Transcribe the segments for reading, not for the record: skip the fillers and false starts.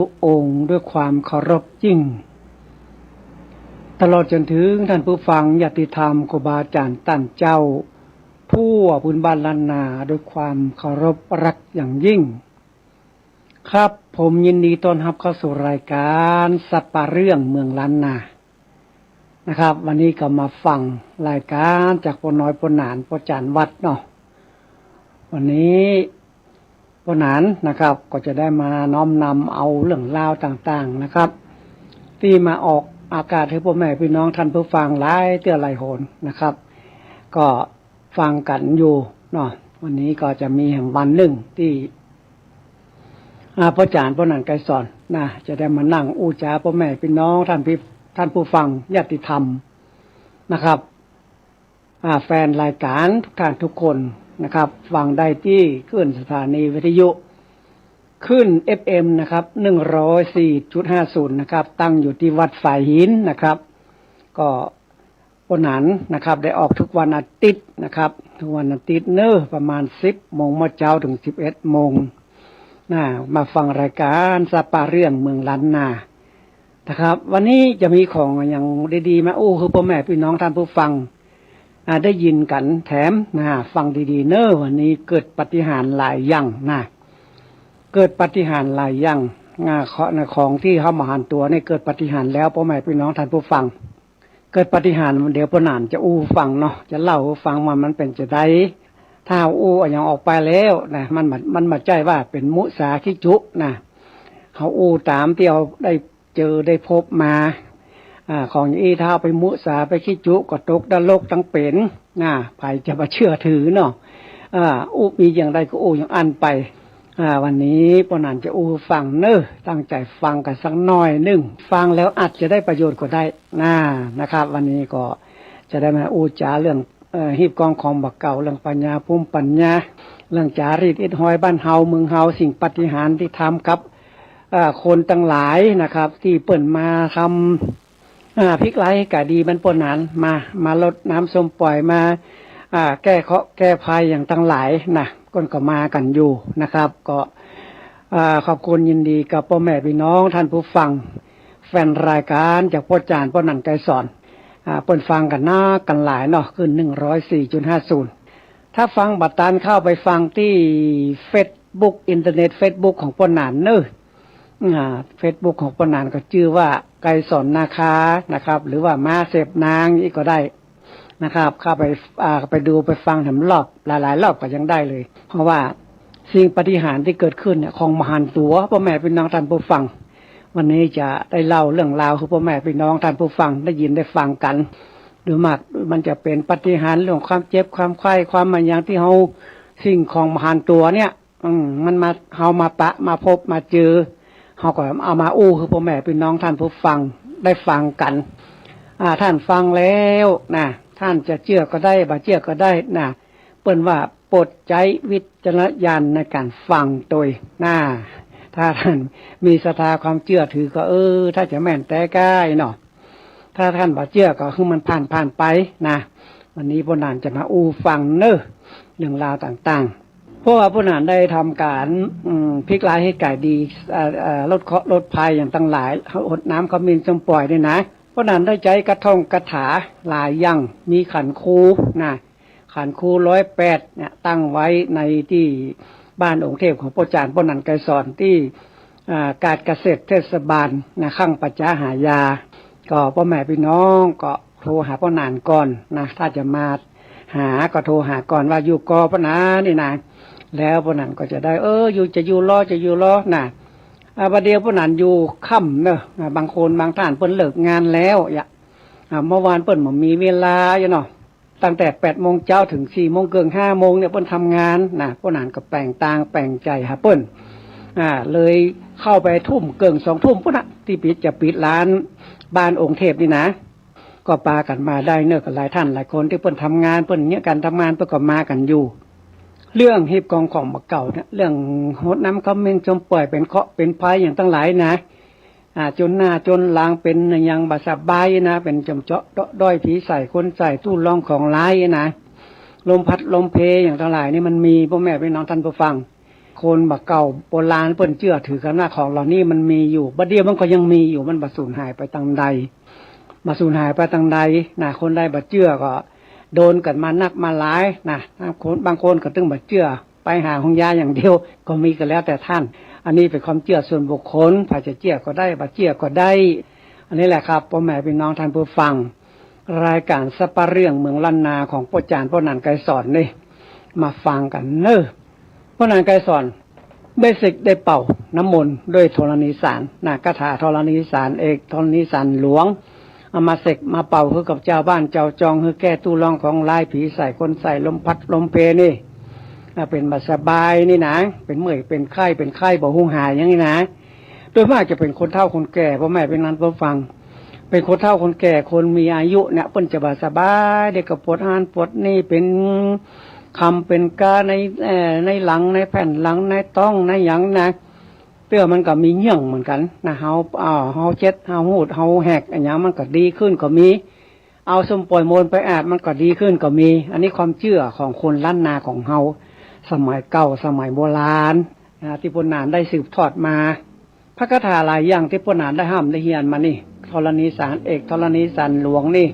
พระองค์ด้วยความเคารพยิ่งตลอดจนถึงท่านผู้ฟังญาติธรรมครูบาอาจารย์ท่านเจ้าผู้บุญบานล้านนาด้วยความเคารพรักอย่างยิ่งครับผมยินดีต้อนรับเข้าสู่รายการสัปปะเรื่องเมืองล้านนานะครับวันนี้ก็มาฟังรายการจากพ่อน้อยพ่อหนานพ่อจานวัดเนาะวันนี้พ่อหนานนะครับก็จะได้มาน้อมนำเอาเรื่องราวต่างๆนะครับที่มาออกอากาศให้พ่อแม่พี่น้องท่านผู้ฟังหลายเตื้อหลายโหนนะครับก็ฟังกันอยู่เนาะวันนี้ก็จะมีแห่งวันหนึ่งที่พ่อจานพ่อหนานไกรสอนนะจะได้มานั่งอู้จ้าพ่อแม่พี่น้องท่านผู้ฟังญาติธรรมนะครับแฟนรายการทุกท่านทุกคนนะครับฟังได้ที่ขึ้นสถานีวิทยุขึ้น FM นะครับ 104.50 นะครับตั้งอยู่ที่วัดฝ่ายหินนะครับก็พ่อหนานนะครับได้ออกทุกวันอาทิตย์นะครับทุกวันอาทิตย์ประมาณ 10 โมงมื้อเช้าถึง 11 โมงมาฟังรายการสัปปะเรื่องเมืองล้านนานะครับวันนี้จะมีของอย่างดีๆมาคือพ่อแม่พี่น้องท่านผู้ฟังได้ยินกันแถมฟังดีๆวันนี้เกิดปาฏิหาริย์หลายอย่างเกิดปาฏิหาริย์หลายอย่างของที่เข้ามาหันตัวเนี่ยเกิดปาฏิหาริย์แล้วพ่อแม่พี่น้องท่านผู้ฟังเกิดปาฏิหาริย์เดี๋ยวพ่อหนานจะฟังเนาะจะเล่าฟังว่ามันเป็นจะได้ถ้าอย่างออกไปแล้วนะมันมาใจว่าเป็นมุสาคิจุนะเขาตามที่เราได้เจอได้พบมาของถ้าไปมุสาไปคิจุก็ตกนรกทั้งเป็นไผจะมาเชื่อถือเนาะมีอย่างไรก็อย่างอันไปวันนี้พ่อหนานจะฟังตั้งใจฟังกันสักหน่อยนึงฟังแล้วอาจจะได้ประโยชน์ก็ได้นะครับวันนี้ก็จะได้มาจาเรื่องฮีบกองของบักเก่าเรื่องปัญญาภูมิปัญญาเรื่องจารีตอิฐหอยบ้านเฮาเมืองเฮาสิ่งปาฏิหาริย์ที่ทำกับคนตั้งหลายนะครับที่เปิ่นมาทำพริกไร้กะดีมันพ่อหนานมาลดน้ำส้มปล่อยมาแก้เคราะห์แก้ภัยอย่างตั้งหลายก็มากันอยู่นะครับก็ขอบคุณยินดีกับพ่อแม่พี่น้องท่านผู้ฟังแฟนรายการจากพ่อจานพ่อหนานไกรสอนเปิดฟังกันกันหลายเนาะขึ้น 104.50 ถ้าฟังบัดตานเข้าไปฟังที่ Facebook อินเทอร์เน็ต Facebook ของพ่อหนานFacebook ของพ่อหนานก็ชื่อว่าไกรสอนนาคานะครับหรือว่ามาเสพนางนี่ก็ได้นะครับเข้าไปดูไปฟังแถมรอบหลายๆรอบก็ยังได้เลยเพราะว่าสิ่งปาฏิหาริย์ที่เกิดขึ้นเนี่ยของมหันต์ตัวพ่อแม่พี่น้องท่านผู้ฟังวันนี้จะได้เล่าเรื่องราวให้พ่อแม่พี่น้องท่านผู้ฟังได้ยินได้ฟังกันโดยมากมันจะเป็นปาฏิหาริย์เรื่องความเจ็บความไข้ความมันอย่างที่เฮาสิ่งของมหันต์ตัวเนี่ยมันมาเฮามามาพบมาเจอเฮาก็เอามาคือพ่อแม่พี่น้องท่านผู้ฟังได้ฟังกันท่านฟังแล้วท่านจะเชื่อก็ได้บ่เชื่อก็ได้เปิ้นว่าโปรดใช้วิจารณญาณในการฟังโดยถ้าท่านมีศรัทธาความเชื่อถือก็ถ้าจะแม่นแต่ใกล้เนาะถ้าท่านบ่เชื่อก็คือมันผ่านไปวันนี้พ่อหนานจะมาฟังเรื่องราวต่างๆเพราะว่าพ่อหนานได้ทำการพลิกลายให้ไก่ดีลดภัยอย่างตั้งหลายอดน้ำขมิ้นส้มปล่อยด้วยพ่อหนานได้ใจกระท่องกระถาหลายอย่างมีขันคูขันคู108เนี่ยตั้งไว้ในที่บ้านองค์เทพของพ่อจานพ่อหนานไกรสอนที่การเกษตรเทศบาลข้างปัจจาหายาก็พ่อแม่พี่น้องก็โทรหาพ่อหนานก่อนถ้าจะมาหาก็โทรหาก่อนว่าอยู่กอพ่อหนานนี่แล้วพ่อหนานก็จะได้อยู่รอประเดี๋ยวพ่อหนานอยู่ค่ำบางคนบางท่านเพิ่นเลิกงานแล้วเมื่อวานเพิ่นบ่มีเวลาเนาะตั้งแต่ 8 โมงเช้าถึง 4 โมงเกิน 5 โมงเนี่ยเพิ่นทำงานพ่อหนานก็แปลงตางแปลงใจหาเพิ่นเลยเข้าไปทุ่มเกิน 2 ทุ่มพุ่นที่จะปิดร้านบ้านองค์เทพนี่ก็ปากันมาได้กับหลายท่านหลายคนที่เพิ่นทำงานเพิ่นเนี่ยการทำงานเพิ่นก็มากันอยู่เรื่องฮีบกองของบักเก่าเนี่ยเรื่องหดน้ำเขาเม่นจมปล่อยเป็นเคาะเป็นภัยอย่างตั้งหลายจนหน้าจนหลังเป็นอย่างบาสบายเป็นจมเจาะด้อยผีใส่คนใส่ตู้รองของร้ายลมพัดลมเพอย่างทั้งหลายนี่มันมีพ่อแม่พี่น้องท่านผู้ฟัง คนบักเก่าโบราณเปิ้นเชื่อถือกันว่าของเหล่านี้มันมีอยู่บัดเดียวมันก็ยังมีอยู่มันบ่สูญหายไปทางใดมาสูญหายไปทางใดนะคนใดบ่เชื่อก็โดนกันมานักมาหลายนะคนบางคนก็ตึงบ่เชื่อไปหาของยาอย่างเดียวก็มีกันแล้วแต่ท่านอันนี้เป็นความเชื่อส่วนบุคคลใครจะเชื่อก็ได้บ่เชื่อก็ได้อันนี้แหละครับพ่อแม่พี่น้องท่านผู้ฟังรายการสัปเรื่องเมืองล้านนาของพ่อจารย์พ่อนันไกรสอนนี่มาฟังกันเนอะพ่อนันไกรสอนเบสิกได้เป่าน้ำมนต์ด้วยธรณีสารนะคาถาธรณีสารเอกธรณีสารหลวงเอามาเสกมาเป่าคือกับเจ้าบ้านเจ้าจองคือแก้ตู้รองของลายผีใส่คนใส่ลมพัดลมเพนี่เป็นมาสบายนี่นะเป็นเมื่อยเป็นไข้บ่หุงหายอย่างนี้นะโดยมากจะเป็นคนเฒ่าคนแก่พ่อแม่เป็นนั้นเพื่อฟังเป็นคนเฒ่าคนแก่คนมีอายุเนี่ยเปิ้นจะบ่สบายเด็กก็ปวดหันปวดนี่เป็นคำเป็นกาในหลังในแผ่นหลังในต้องในหยังนะเตื้อมันก็มีเยื่องเหมือนกันนะเฮาเจ็ดเฮาหูดเฮาแหกอันนี้มันก็ดีขึ้นก็มีเอาสมปล่อยโมนไปอาบมันก็ดีขึ้นก็มีอันนี้ความเชื่อของคนล้านนาของเฮาสมัยเก่าสมัยโบราณที่พนานได้สืบทอดมาพระคาถาหลายอย่างที่พนานได้ห้ามได้เฮียนมานี่ธรณีสารเอกธรณีสารหลวงนี่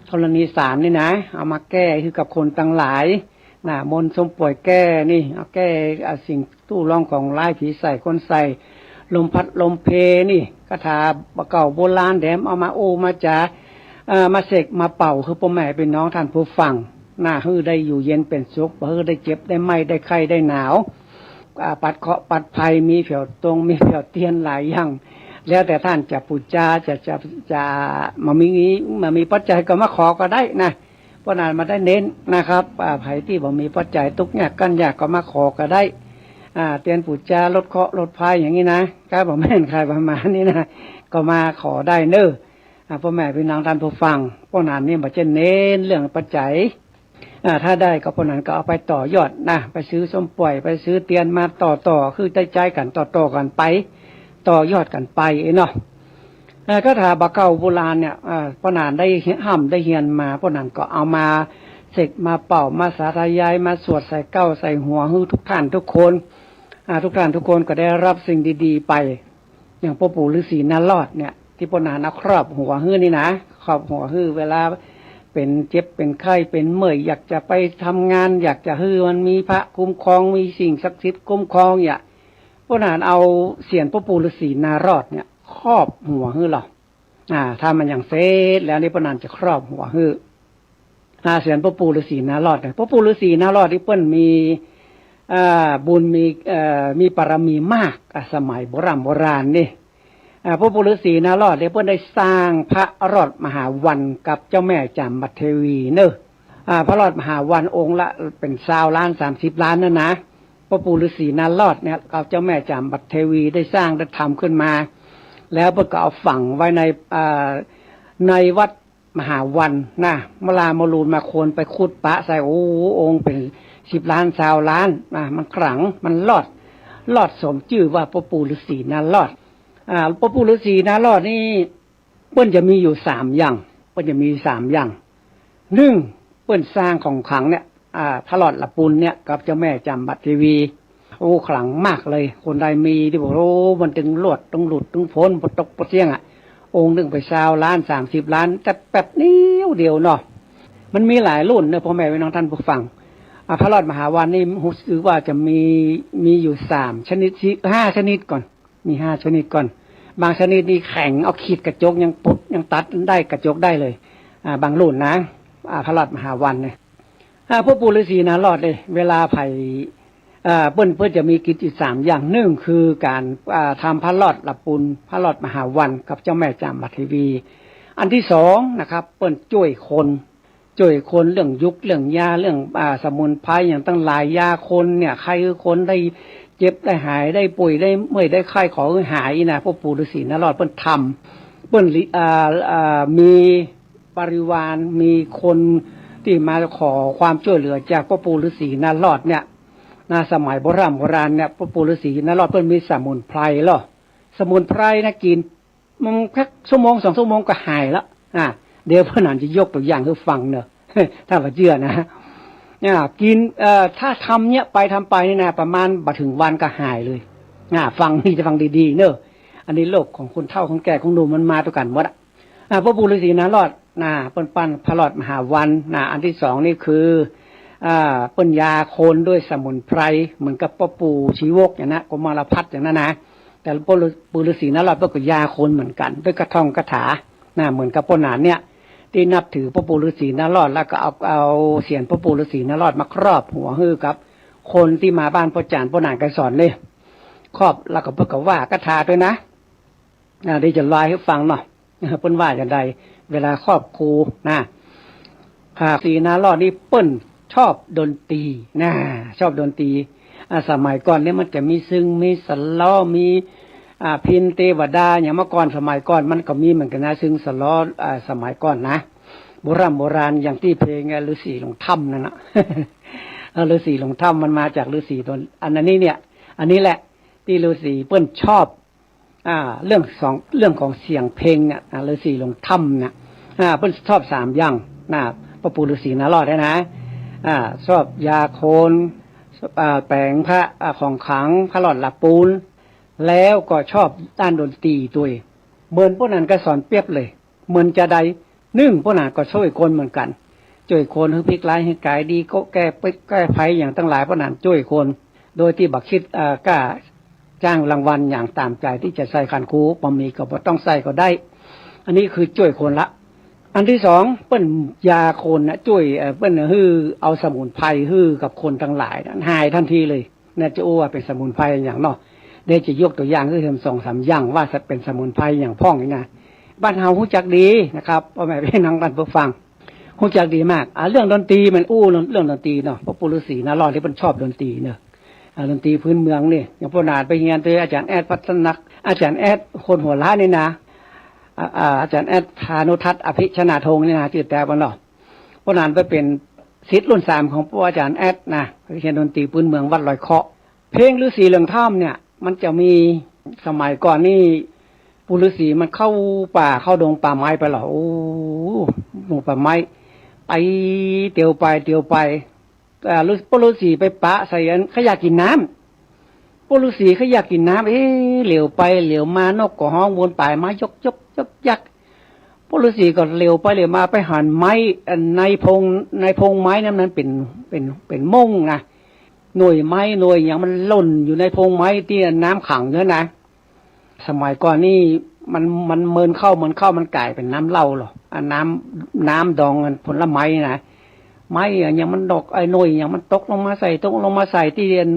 ธรณีสารนี่นะเอามาแก้คือกับคนต่างหลายมนต์สมป่วยแก้นี่เอาแก้สิ่งตู้รองของลายผีใส่คนใส่ลมพัดลมเพนี่คาถาเก่าโบราณแดมเอามาโอมาจามาเสกมาเป่าคือพ่อแม่เป็นน้องท่านผู้ฟังฮือได้อยู่เย็นเป็นสุขฮือได้เจ็บได้ไหม้ได้ไข้ได้หนาวปัดเคราะห์ปัดภัยมีเผียวตรงมีเผียวเตียนหลายอย่างแล้วแต่ท่านจะปูจาจะมามีปัจจัยก็มาขอก็ได้นะเพราะนั้นมาได้เน้นนะครับไผที่บ่มีปัจจัยทุกข์ยากกันยากก็มาขอก็ได้เตียนปูจาลดเคราะห์ลดภัยอย่างนี้นะก็บ่แม่นใครประมาณนี้นะก็มาขอได้เน้อพ่อแม่พี่น้องท่านผู้ฟังเพราะนั้นนี่บ่จะเน้นเรื่องปัจจัยถ้าได้ก็เพราะนั้นก็เอาไปต่อยอดนะไปซื้อส้มป่วยไปซื้อเตียนมาต่อคือใจกันต่อกันไปต่อยอดกันไปเนาะคาถาบะเก่าโบราณเนี่ยพ่อนานได้ห้ามได้เฮียนมาพ่อนานก็เอามาเสกมาเป่ามาสาธยายมาสวดใส่เก้าใส่หัวฮือทุกท่านทุกคนทุกท่านทุกคนก็ได้รับสิ่งดีๆไปอย่างพ่อปู่ฤาษีนารอดเนี่ยที่พ่อนานเอาครอบหัวฮือนี่นะครอบหัวฮือเวลาเป็นเจ็บเป็นไข้เป็นเมื่อยอยากจะไปทำงานอยากจะฮือมันมีพระคุ้มครองมีสิ่งศักดิ์สิทธิ์คุ้มครองอย่าพ่อนานเอาเสียนพ่อปู่ฤาษีนารอดเนี่ยครอบหัวฮือหรอถ้ามันอย่างเซตแล้วนี่พ่อนานจะครอบหัวฮือเสียนพ่อปู่ฤาษีนารอดเนี่ยพ่อปู่ฤาษีนารอดที่เปิ้นมีบุญมีปรมีมากสมัยโบราณนี่พระปู่ฤาษีนารอดเนี่ยเพิ่นได้สร้างพระรอดมหาวันกับเจ้าแม่จามบัดเทวีเนอะพระรอดมหาวันองค์ละเป็น20 ล้าน30 ล้านนั่นนะพระปู่ฤาษีนารอดเนี่ยกับเจ้าแม่จามบัดเทวีได้สร้างได้ทำขึ้นมาแล้วเพิ่นก็เอาฝังไว้ในวัดมหาวันนะมรูนมาโคนไปขุดปะใส่องค์เป็น10 ล้าน20 ล้านมันขลังมันรอดสมชื่อว่าพระปู่ฤาษีนารอดพระปู่ฤาษีนารอดนี่เปิ้นจะมีอยู่3อย่างเปิ้นจะมี3อย่าง1เปิ้นสร้างของขลังเนี่ยพระหลอดละปุนเนี่ยกับเจ้าแม่จามบัดเทวีขลังมากเลยคนใดมีที่บอกมันถึงหลุดต้องพ้นตกเสี่ยงองค์นึงไป20 ล้าน30 ล้านแต่แป๊บนี้เดียวเนาะมันมีหลายรุ่นเนอะพ่อแม่พี่น้องท่านผู้ฟังพระหลอดมหาวันนี่รู้สึกว่าจะมีอยู่3 ชนิด5 ชนิดก่อนมี5 ชนิดก่อนบางชนิดนี่แข็งเอาขีดกระจกยังปุ๊บยังตัดได้กระจกได้เลยบางรุ่นนะพระหลอดมหาวันเนี่ยพระปู่ฤาษีนารอดเลยเวลาไผ่เปิ้นจะมีกิจ3 อย่าง1คือการทำพระหลอดละปุนพระหลอดมหาวันกับเจ้าแม่จามบัดเทวีอันที่2นะครับเปิ้นช่วยคนเรื่องยุกเรื่องยาเรื่องสมุนไพรอย่างตั้งหลายยาคนเนี่ยใครคือคนได้เจ็บได้หายได้ป่วยได้เมื่อยได้ไข้ขอหายนะพ่อปู่ฤาษีนารอดเปิ้นทำเปิ้นมีบริวารมีคนที่มาขอความช่วยเหลือจากพ่อปู่ฤาษีนารอดเนี่ยสมัยโบราณเนี่ยพ่อปู่ฤาษีนารอดเปิ้นมีสมุนไพรเหรอสมุนไพรนะกินมันแค่ชั่วโมง2 ชั่วโมงก็หายแล้วเดี๋ยวพ่อหนานจะยกตัวอย่างให้ฟังเนอะถ้าว่าเชื่อนะ กินถ้าทำเนี่ยไปทำไปนี่นะประมาณบ่ถึงวันก็หายเลยฟังนี่จะฟังดีๆเนอะอันนี้โลกของคนเฒ่าของแก่ของหนุ่มมันมาตัวกันหมดพระปู่ฤาษีนารอดปั้นพระรอดมหาวันอันที่สองนี่คือปัญญาโคนด้วยสมุนไพรเหมือนกับพ่อปู่ชีวกอย่างนั้นกมารพัฒน์อย่างนั้นนะแต่พ่อปู่ฤาษีนารอดก็ยาโคนเหมือนกันด้วยกระท่องกระถาเหมือนกับพ่อหนานเนี่ยที่นับถือพ่อปู่ฤาษีนารอดแล้วก็เอาเสียนพ่อปู่ฤาษีนารอดมาครอบหัวฮือกับคนที่มาบ้านพ่อจานพ่อหนานกันสอนเลยครอบแล้วก็เพื่อกับว่ากระถาด้วยนะเดี๋ยวจะไล่ให้ฟังหน่อยเปิ้นว่าอย่างไรเวลาครอบครูศรีนารอดนี่เปิ้นชอบดนตรีชอบดนตรีสมัยก่อนเนี่ยมันจะมีซึ่งมีสล้อมีพินเทวดาอย่างเมื่อก่อนสมัยก่อนมันก็มีเหมือนกันนะซึ่งสล้อสมัยก่อนนะโบราณอย่างที่เพลงฤาษีหลงถ้ำนั่นนะฤาษีหลงถ้ำมันมาจากฤาษีตัวอันนี้เนี่ยอันนี้แหละที่ฤาษีเปิ้นชอบเรื่องของเสียงเพลงเนี่ยฤาษีหลงถ้ำเนี่ยเปิ้นชอบ3อย่างพระปู่ฤาษีนารอดนะชอบยาโคนแปลงพระของขังพระหลอดละปูนแล้วก็ชอบด้านดนตรีด้วยเหมือนพวกนั้นก็สอนเปรียบเลยเหมือนจะได้พวกนั้นก็ช่วยคนเหมือนกันช่วยคนให้พลิกร้ายให้กายดีก็แก้ภัยอย่างตั้งหลายพวกนั้นช่วยคนโดยที่บักคิดกล้าจ้างรางวัลอย่างตามใจที่จะใส่ขันคูปมีก็บ่ต้องใส่ก็ได้อันนี้คือช่วยคนละอันที่สองเปิ้นยาคนช่วยเปิ้นเอาสมุนไพรกับคนทั้งหลายหายทันทีเลยเนี่ยจะว่าเป็นสมุนไพรอย่างเนาะเดี๋ยวจะยกตัวอย่างคือ2-3อย่างว่าจะเป็นสมุนไพรอย่างพ่องนี่นะบ้านเฮาฮู้จักดีนะครับพ่อแม่พี่น้องท่านผู้ฟังฮู้จักดีมากเรื่องดนตรีมันเรื่องดนตรีเนาะพระปู่ฤาษีนารอดที่เพิ่นชอบดนตรีเนาะดนตรีพื้นเมืองนี่อย่างพ่อหนานไปเรียนโดยอาจารย์แอดพัฒนักอาจารย์แอดคนหัวล้านนี่นะอาจารย์แอดพานุทัศน์อภิชนาธงนี่นะชื่อแต่บ่เนาะพ่อหนานไปเป็นศิษย์รุ่น3ของพ่ออาจารย์แอดนะเรียนดนตรีพื้นเมืองวัดลอยเคาะเพลงฤาษีเหลืองถ้ำเนี่ยมันจะมีสมัยก่อนนี่ปู่ฤาษีมันเข้าป่าเข้าดงป่าไม้ไปหรอดงป่าไม้ไปเตียวไปปู่ฤาษีไปปะใส่เขาอยากกินน้ำปู่ฤาษีเขาอยากกินน้ำเหลียวไปเหลียวมานกก็ห้องวนป่ายไม้ยกยักปู่ฤาษีก็เหลียวไปเหลียวมาไปหันไม้ในพงไม้นั้นเป็นม่งนะหน่วยไม้หน่วยอย่างมันหล่นอยู่ในพงไม้ที่น้ำขังเยอะนะสมัยก่อนนี่มันเมินเข้ามันกลายเป็นน้ำเหล้าหรอน้ำดองผลไม้นะไม้อย่างมันดอกหน่วยอย่างมันตกลงมาใส่ที่เรียน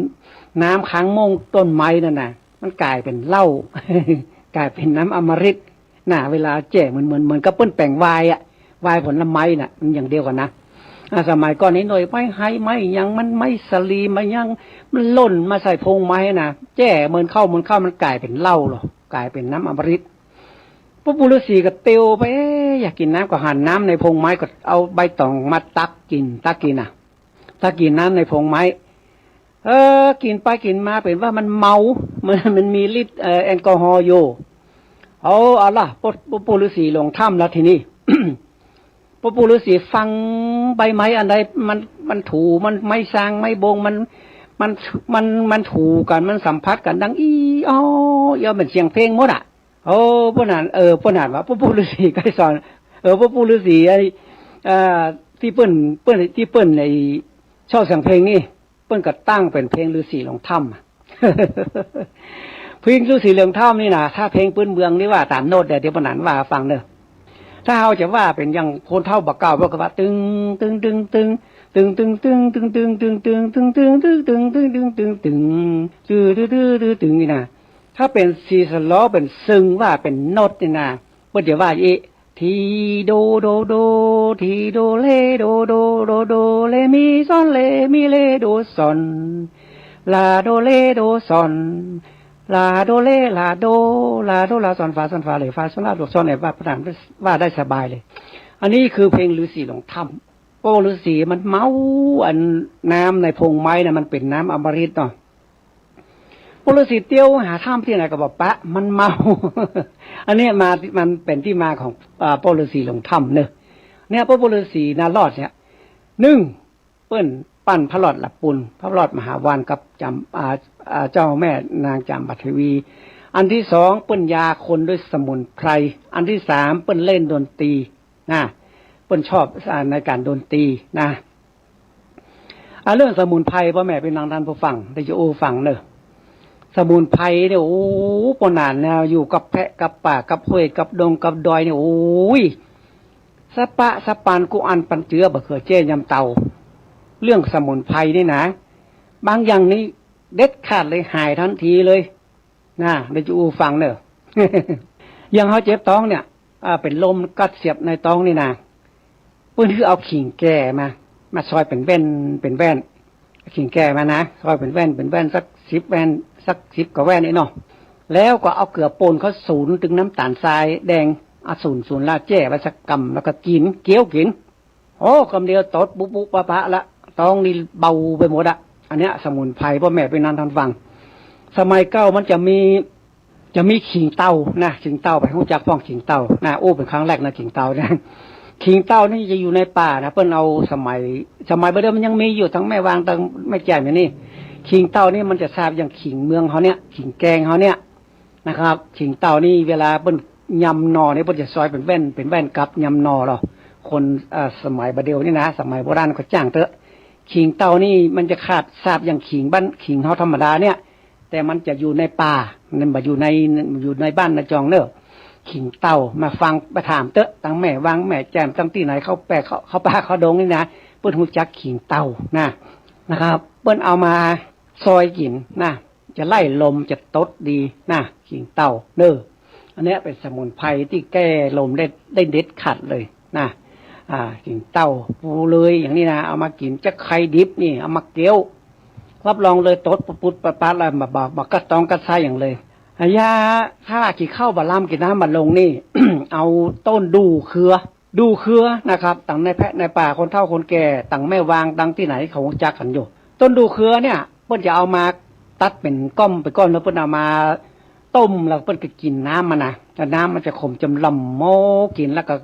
น้ำค้างม่งต้นไม้นั่นน่ะมันกลายเป็นเหล้ากลายเป็นน้ำอมฤตเวลาแจ่เหมือนกับเปิ้นแป้งวายผลไม้น่ะมันอย่างเดียวกันนะสมัยก่อนนี้หน่วยไม่ยังมันไม่สลีมันยังมันล่นมาใส่พงไม้นะแจ้เหมือนเข้ามันกลายเป็นเหล้าหรอกลายเป็นน้ำอมฤตพระปู่ฤาษีก็เตียวไปอยากกินน้ำก็หั่นน้ำในพงไม้ก็เอาใบตองมาตักกินตักกินน้ำในพงไม้กินไปกินมาเป็นว่ามันเมามันมีฤทธิ์แอลกอฮอล์อยู่เอาล่ะพระปู่ฤาษีลงถ้ำแล้วทีนี้ พระปู่ฤาษีฟังใบไม้อันใดมันถูมันไม่สร้างไม่บงมันถูกันมันสัมผัสกันดังย่อเป็นเสียงเพลงหมดพวกนั้นว่าพระปู่ฤาษีก็สอนพระปู่ฤาษีที่เปิ้นในชอบเสียงเพลงนี่เปิ้นก็ตั้งเป็นเพลงฤาษีลงถ้ำเพลงฤาษีลงถ้ำนี่นะถ้าเพลงพื้นเมืองนี่ว่าตามโน้ตเดี๋ยวพวกนั้นว่าฟังเด้อถ้าเราจะว่าเป็นอย่างคนเท่าบักเก่าก็ว่าตึงนี่นะถ้าเป็นซีสล้อเป็นซึ่งว่าเป็นโน้ตนี่นะเพิ่นจะว่าทีโดทีโดเลโดเลมีซอนเลมีเลโดซอนลาโดเลโดซอนลาโดเลลาโดลาซอนฟาเลยฟาซอนลาโดซอนเนี่ยว่าได้สบายเลยอันนี้คือเพลงฤาษีหลงถ้ำปู่ฤาษีมันเมาน้ำในพงไม้น่ะมันเป็นน้ำอมฤตเนาะปู่ฤาษีเตี้ยวหาถ้ำที่ไหนก็บอกปะมันเมา อันนี้มันเป็นที่มาของปู่ฤาษีหลงถ้ำเนี่ยพระปู่ฤาษีนารอดเนี่ยเปิ้น ปั้นพระหลอดหลับปุนพระหลอดมหาวานกับจำเจ้าแม่นางจามปัทวี อันที่สองเปิ้นยาคนด้วยสมุนไพรอันที่สามเปิ้นเล่นดนตรีนะเปิ้นชอบในการดนตรีนะเรื่องสมุนไพรพ่อแม่เป็นนางท่านผู้ฟังได้จะโอ้ฟังเนอะสมุนไพรเนี่ยโอ้ปนานเนี่ยอยู่กับแพะกับป่ากับห้วยกับดงกับดอยเนี่ยโอ้ยสะปะสะปานกูอันปันเจือบะเขือเจ้ยำเตาเรื่องสมุนไพรนี่นะบางอย่างนี้เด็ดขาดเลยหายทันทีเลยนะได้จะอูฟังเนอะ อย่างเขาเจ็บท้องเนี่ยเป็นลมกัดเสียบในท้องนี่นะเพื่อนคือเอาขิงแก่มาซอยเป็นแว่นเป็นแว่นขิงแก่มานะซอยเป็นแว่นสัก10 แว่นสัก10 กว่าแว่นนี่เนาะแล้วก็เอาเกลือป่นเขาสูนถึงน้ำตาลทรายแดงสูนลาดแจ้ไว้สักกำแล้วก็กินเกี้ยวกินโอ้คำเดียวตดปุ๊บปะละท้องนี่เบาไปหมดอะอันเนี้ยสมุนไพรพ่อแม่เป็นนันทันฟังสมัยเก่ามันจะมีขิงเต้านะขิงเต้าไปรู้จักฟ้องขิงเต้านะโอ้เป็นครั้งแรกนะขิงเต้านะขิงเต้านี่จะอยู่ในป่านะเพิ่นเอาสมัยเดิมมันยังมีอยู่ทั้งแม่วางทั้งแม่แจ่มอย่างนี้ขิงเต้านี่มันจะทราบอย่างขิงเมืองเขาเนี่ยขิงแกงเขาเนี่ยนะครับขิงเต้านี่เวลาเพิ่นยำนอเนี่ยเพิ่นจะซอยเป็นแว่นกับยำนอหรอคนสมัยบัดเดียวนี่นะสมัยโบราณเขาจ้างเถอะขิงเต้านี่มันจะขาดทราบอย่างขิงบ้านขิงเขาธรรมดาเนี่ยแต่มันจะอยู่ในป่ามันอยู่ในบ้านในจองเนอะขิงเต้ามาฟังมาถามเตอะตั้งแม่วางแม่แจมตั้งที่ไหนเขาแปะเขาป่าเขาดงนี่นะเปิ้นหูจักขิงเต้านะครับเปิ้นเอามาซอยกินนะจะไล่ลมจะตดดีนะขิงเต้าเนอะอันนี้เป็นสมุนไพรที่แก้ลมได้เด็ดขาดเลยนะขิงเต้าปูเลยอย่างนี้นะเอามากินจะไข่ดิบนี่เอามาเกี๊ยวรับรองเลยตดปุดปะปะอะไรมาบอกกระตองกระซ่าอย่างเลยยาถ้ากี่เข้าบะล่ำกินน้ำบะลงนี่ เอาต้นดูเครือนะครับต่างในแพะในป่าคนเฒ่าคนแก่ต่างแม่วางต่างที่ไหนเขาจักกันอยู่ต้นดูเครือเนี่ยเพิ่นจะเอามาตัดเป็นก้อนแล้วเพิ่นเอามาต้มแล้วเพิ่นก็กินน้ำมันนะแต่น้ำมันจะขมจำลำโมกินแล้วก็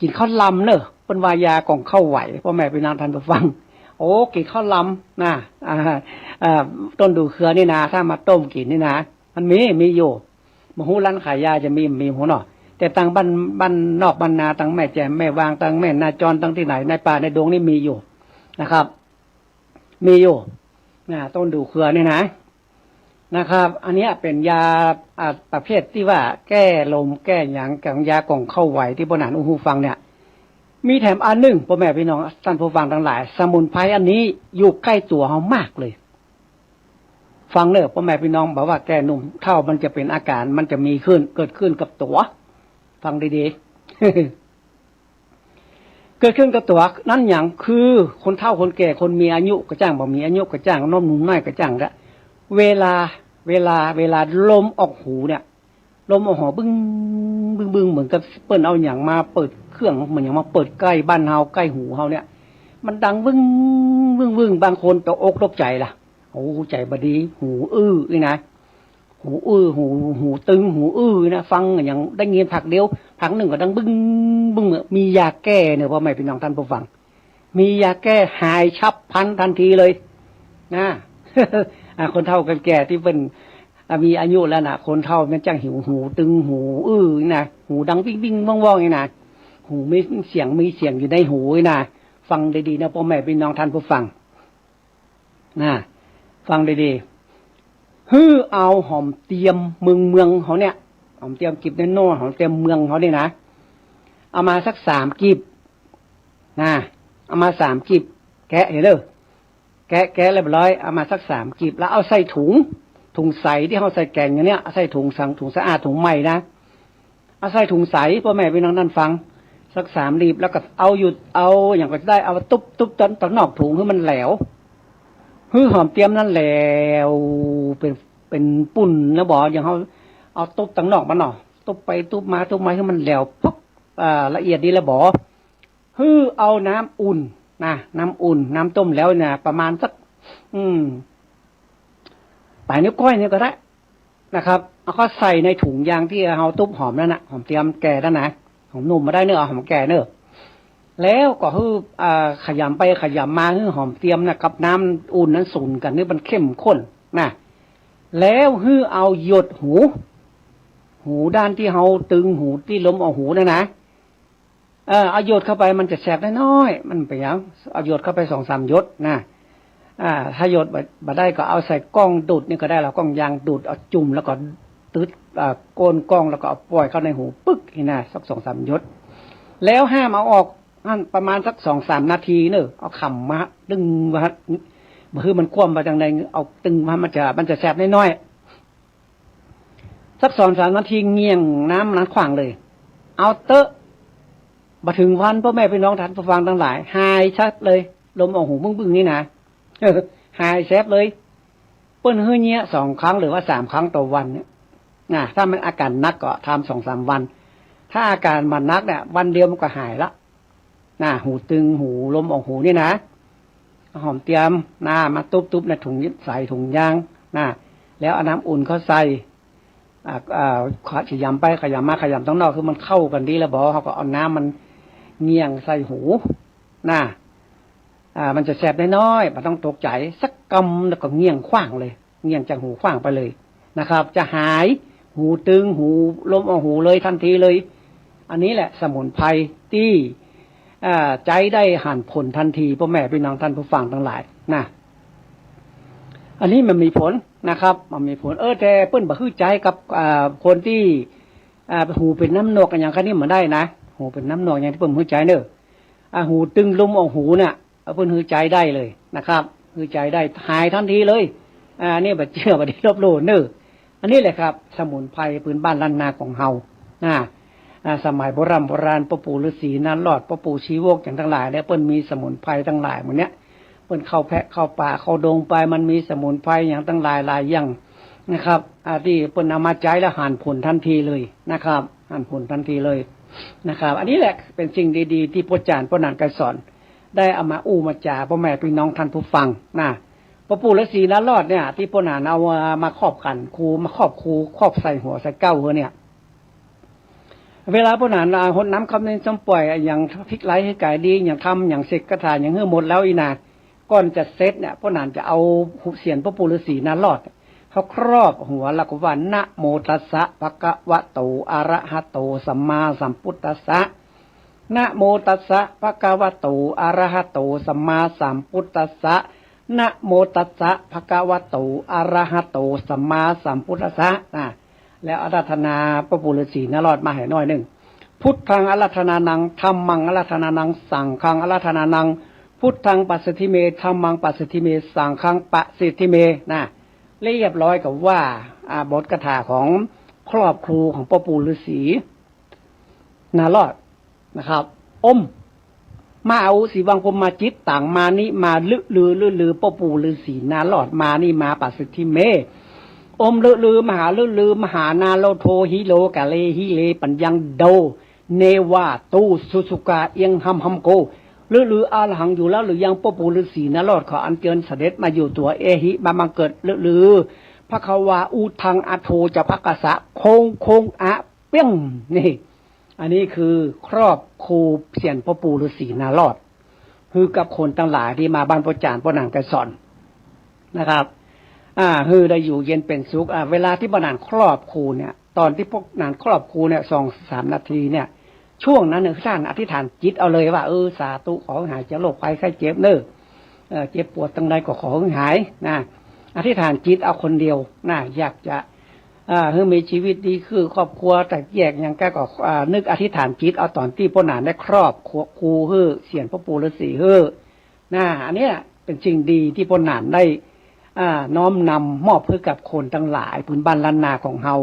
กินข้าวลำเนอะเป็นวายากล่องข้าวไหวพ่อแม่พี่นางท่านผู้ฟังโอ้กินข้าวลำนะต้นดูเครือนี่นะถ้ามาต้มกินนี่นะมันมีอยู่มหูร้านขายยาจะมีหัวหน่อแต่ต่างบ้านนอกบ้านนาต่างแม่แจ่มแม่วางต่างแม่นาจรต่างที่ไหนในป่าในดงนี่มีอยู่นะครับมีอยู่ต้นดูเครือนี่นะครับอันนี้เป็นยาประเภทที่ว่าแก้ลมแก้หยังกับยากล่องเข้าไหวที่บนหานหูฟังเนี่ยมีแถมอันหนึ่งพ่อแม่พี่น้องท่านผู้ฟังทั้งหลายสมุนไพรอันนี้อยู่ใกล้ตัวเรามากเลยฟังเนอะพ่อแม่พี่น้องบอกว่าแก้หนุ่มเท่ามันจะเป็นอาการมันจะมีเกิดขึ้นกับตัวฟังดีๆ เกิดขึ้นกับตัวนั่นอย่างคือคนเฒ่าคนแก่คนมีอายุก็จ้างบ่มีอายุก็จ้างน้มหนุ่มน้อยก็จ้างละเวลาลมออกหูเนี่ยลมออกหูบึ้งเหมือนกับเปิ้นเอาอย่างมาเปิดเครื่องเหมือนอย่างมาเปิดใกล้บ้านเฮาใกล้หูเฮาเนี่ยมันดังบึ้งบางคนตกอกตกใจล่ะโอ้ใจบดีหูนี่นะหูตึงหูนะฟังอย่างได้ยินผักเดียวผักหนึ่งก็ดังบึ้งมียาแก้เนี่ยพ่อแม่พี่น้องท่านผู้ฟังมียาแก้หายฉับพลันทันทีเลยนะคนเฒ่ากันแก่ที่เป็นมีอายุแล้วนะคนเฒ่ามันจังหูตึงหูนะหูดังวิ่งว่องๆนี่นะหูมีเสียงอยู่ในหูนะฟังดีๆนะพ่อแม่พี่น้องท่านผู้ฟังนะฟังดีๆเอาหอมเตรียมเมืองเขาเนี่ยหอมเตรียมกิบน้อยๆหอมเตรียมเมืองเขาเนี่ยนะเอามาสัก3 กิบนะเอามา3 กิบแกะเห็นเด้อแกะเรียบร้อยเอามาสัก3 กิบแล้วเอาใส่ถุงใสที่เขาใส่แกงอย่างเนี้ยใส่ถุงสะอาดถุงใหม่นะเอาใส่ถุงใสพ่อแม่พี่น้องท่านฟังสัก3 ลีบแล้วก็เอาอย่างก็ได้เอาตุ๊บตอนนอกถุงให้มันแหลวหอมเตรียมนั่นแหลวเป็นปุ่นนะบอกอย่างเขาเอาตุ๊บตั้งนอกมันหน่อตุ๊บไปตุ๊บมาให้มันแหลวปุ๊บละเอียดดีแล้วบอกเอาน้ำอุ่นนะน้ำอุ่นน้ำต้มแล้วเนี่ยประมาณสักปลายนิ้วก้อยเนี่ยก็ได้นะครับเอาก็ใส่ในถุงยางที่เราตุ๊บหอมนั่นนะหอมเตรียมแก่นั่นนะหอมนุ่มมาได้เนื้อหอมแก่เนื้อ แล้วก็คือขยำไปขยำมาคือหอมเตรียมนะกับน้ำอุ่นนั้นสูนกันนี่มันเข้มข้นนะแล้วคือเอาหยดหูด้านที่เฮาตึงหูที่ล้มเอาหูนะเอาหยดเข้าไปมันจะแสบน้อยๆมันไปยังเอาหยดเข้าไป2-3หยดนะถ้าหยดบ่ได้ก็เอาใส่กล้องดูดนี่ก็ได้แล้วกล้องยางดูดเอาจุ่มแล้วก็ตืดโกนกล้องแล้วก็เอาปล่อยเข้าในหูปึ๊กนี่นะสัก2-3หยดแล้วห้ามเอาออกประมาณสัก2-3นาทีเนอะเอาขำมาดึงมาคือมันคว่ำมาจังใดเอาตึงมามันจะแสบน้อยๆสัก2-3นาทีเงี่ยงน้ำนั้นขวางเลยเอาเตอะมาถึงวันพ่อแม่พี่น้องท่านผู้ฟังทั้งหลายหายชัดเลยลมออกหูบึ้งๆนี่นะหายแสบเลยเปิ้นเฮือเนี้ย2ครั้งหรือว่า3ครั้งต่อวันเนี่ยถ้ามันอาการนักก็ทำ2-3วันถ้าอาการมันนักเนี่ยวันเดียวมันก็หายละหูตึงหูลมออกหูนี่นะหอมเตรียมมาตุบๆในถุงใส่ถุงยางแล้วเอาน้ำอุ่นเขาใส่ขยำไปขยำมาขยำต้องนอกคือมันเข้ากันดีแล้วบอกเขาก็เอาน้ำมันเงี่ยงใส่หูมันจะแสบน้อยๆมันต้องตกใจสักกำแล้วก็เงี่ยงขว้างเลยเงี่ยงจากหูขว้างไปเลยนะครับจะหายหูตึงหูลมออกหูเลยทันทีเลยอันนี้แหละสมุนไพรที่ใจได้หันผลทันทีพ่อแม่พี่น้องท่านผู้ฟังทั้งหลายอันนี้มันมีผลนะครับมันมีผลแต่เปิ้นบ่คือใจกับคนที่หูเป็นน้ำหนวกอย่างคันนี้มันได้นะหูเป็นน้ำหนวกอย่างที่เปิ้นหูใจเนอะหูตึงลมออกหูเนี่ยเปิ้นหูใจได้เลยนะครับหูใจได้หายทันทีเลยนี่บ่เชื่อบ่ได้ลบหลู่เนอะอันนี้แหละครับสมุนไพรพื้นบ้านล้านนาของเฮาสมัยโบราณพ่อปู่ฤาษีนารอดพ่อปู่ชีวกอย่างทั้งหลายเนี่ยเปิ้นมีสมุนไพรทั้งหลายหมดเนี้ยเปิ้นเข้าแพะเข้าป่าเข้าดงไปมันมีสมุนไพรอย่างทั้งหลายอย่างนะครับที่เปิ้นนำมาใช้แล้วหันผลทันทีเลยนะครับหันผลทันทีเลยนะครับอันนี้แหละเป็นสิ่งดีๆที่พ่อจารย์พ่อนานไกรสอนได้เอามาอู้มาจ่าพ่อแม่พี่น้องท่านผู้ฟังพ่อปู่ฤาษีนารอดเนี่ยที่พ่อนานเอามาครอบกันครูมาครอบใส่หัวใส่เก้าหัวเนี่ยเวลาพ่อหนานหดน้ำคำนึงจำปล่อยอย่างพริกไหลให้ไก่ดีอย่างทำอย่างเสกกระถาอย่างเฮือหมดแล้วอีนาก่อนจะเซตเนี่ยพ่อหนานจะเอาหุบเสียนพ่อปู่ฤาษีนารอดเขาครอบหัวแล้วก็ว่านะโมตัสสะภะคะวะโตอะระหะโตสัมมาสัมพุทธัสสะนะโมตัสสะภะคะวะโตอะระหะโตสัมมาสัมพุทธัสสะนะโมตัสสะภะคะวะโตอะระหะโตสัมมาสัมพุทธัสสะแล้วอาราธนาพระปู่ฤาษีนารอดมาให้น้อยหนึ่งพุทธังอาราธนานังธัมมังอาราธนานังสังฆังอาราธนานังพุทธังปัสสิทธิเมธัมมังปัสสิทธิเมสังฆังปัสสิทธิเมเรียบร้อยกับว่าบทคาถาของครอบครูของพระปู่ฤาษีนารอดนะครับมาเอาสีวังพรหมจิตต่างมานี่มาลือพระปู่ฤาษีนารอดมานี่มาปัสสิทธิเมลือมหาลือมหานาโลโทฮิโลกะเลฮิเลปัญญังโดเนวาตูสุสุกาเอียงหัมโกลืออาหังอยู่แล้วหรือยังพ่อปู่ฤาษีนารอดขออัญเชิญเสด็จมาอยู่ตัวเอหิมาบังเกิดลือพระควาอูทังอโทจะภักกะสะโคงอะเปี้ยงนี่อันนี้คือครอบครูเสียนพ่อปู่ฤาษีนารอดคือกับคนทั้งหลายที่มาบ้านพ่อจารย์พ่อนางไกรสอนนะครับคือได้อยู่เย็นเป็นสุขเวลาที่บ้านนานครอบครูเนี่ยตอนที่พวกนานครอบครูเนี่ย2-3 นาทีเนี่ยช่วงนั้นเนี่ยท่านอธิษฐานจิตเอาเลยว่าสาธุขอหายจากโรคภัยไข้เจ็บเนอะเจ็บปวดตรงใดก็ขอหายอธิษฐานจิตเอาคนเดียวอยากจะให้มีชีวิตดีคือครอบครัวแต่แยกอย่างแกก็นึกอธิษฐานจิตเอาตอนที่พ่อนานได้ครอบครูเสียนพ่อปู่ฤาษีอันนี้เป็นสิ่งดีที่พ่อนานได้น้อมนำมอบเพื่อกับคนทั้งหลายพื้นบ้านล้านนาของเฮา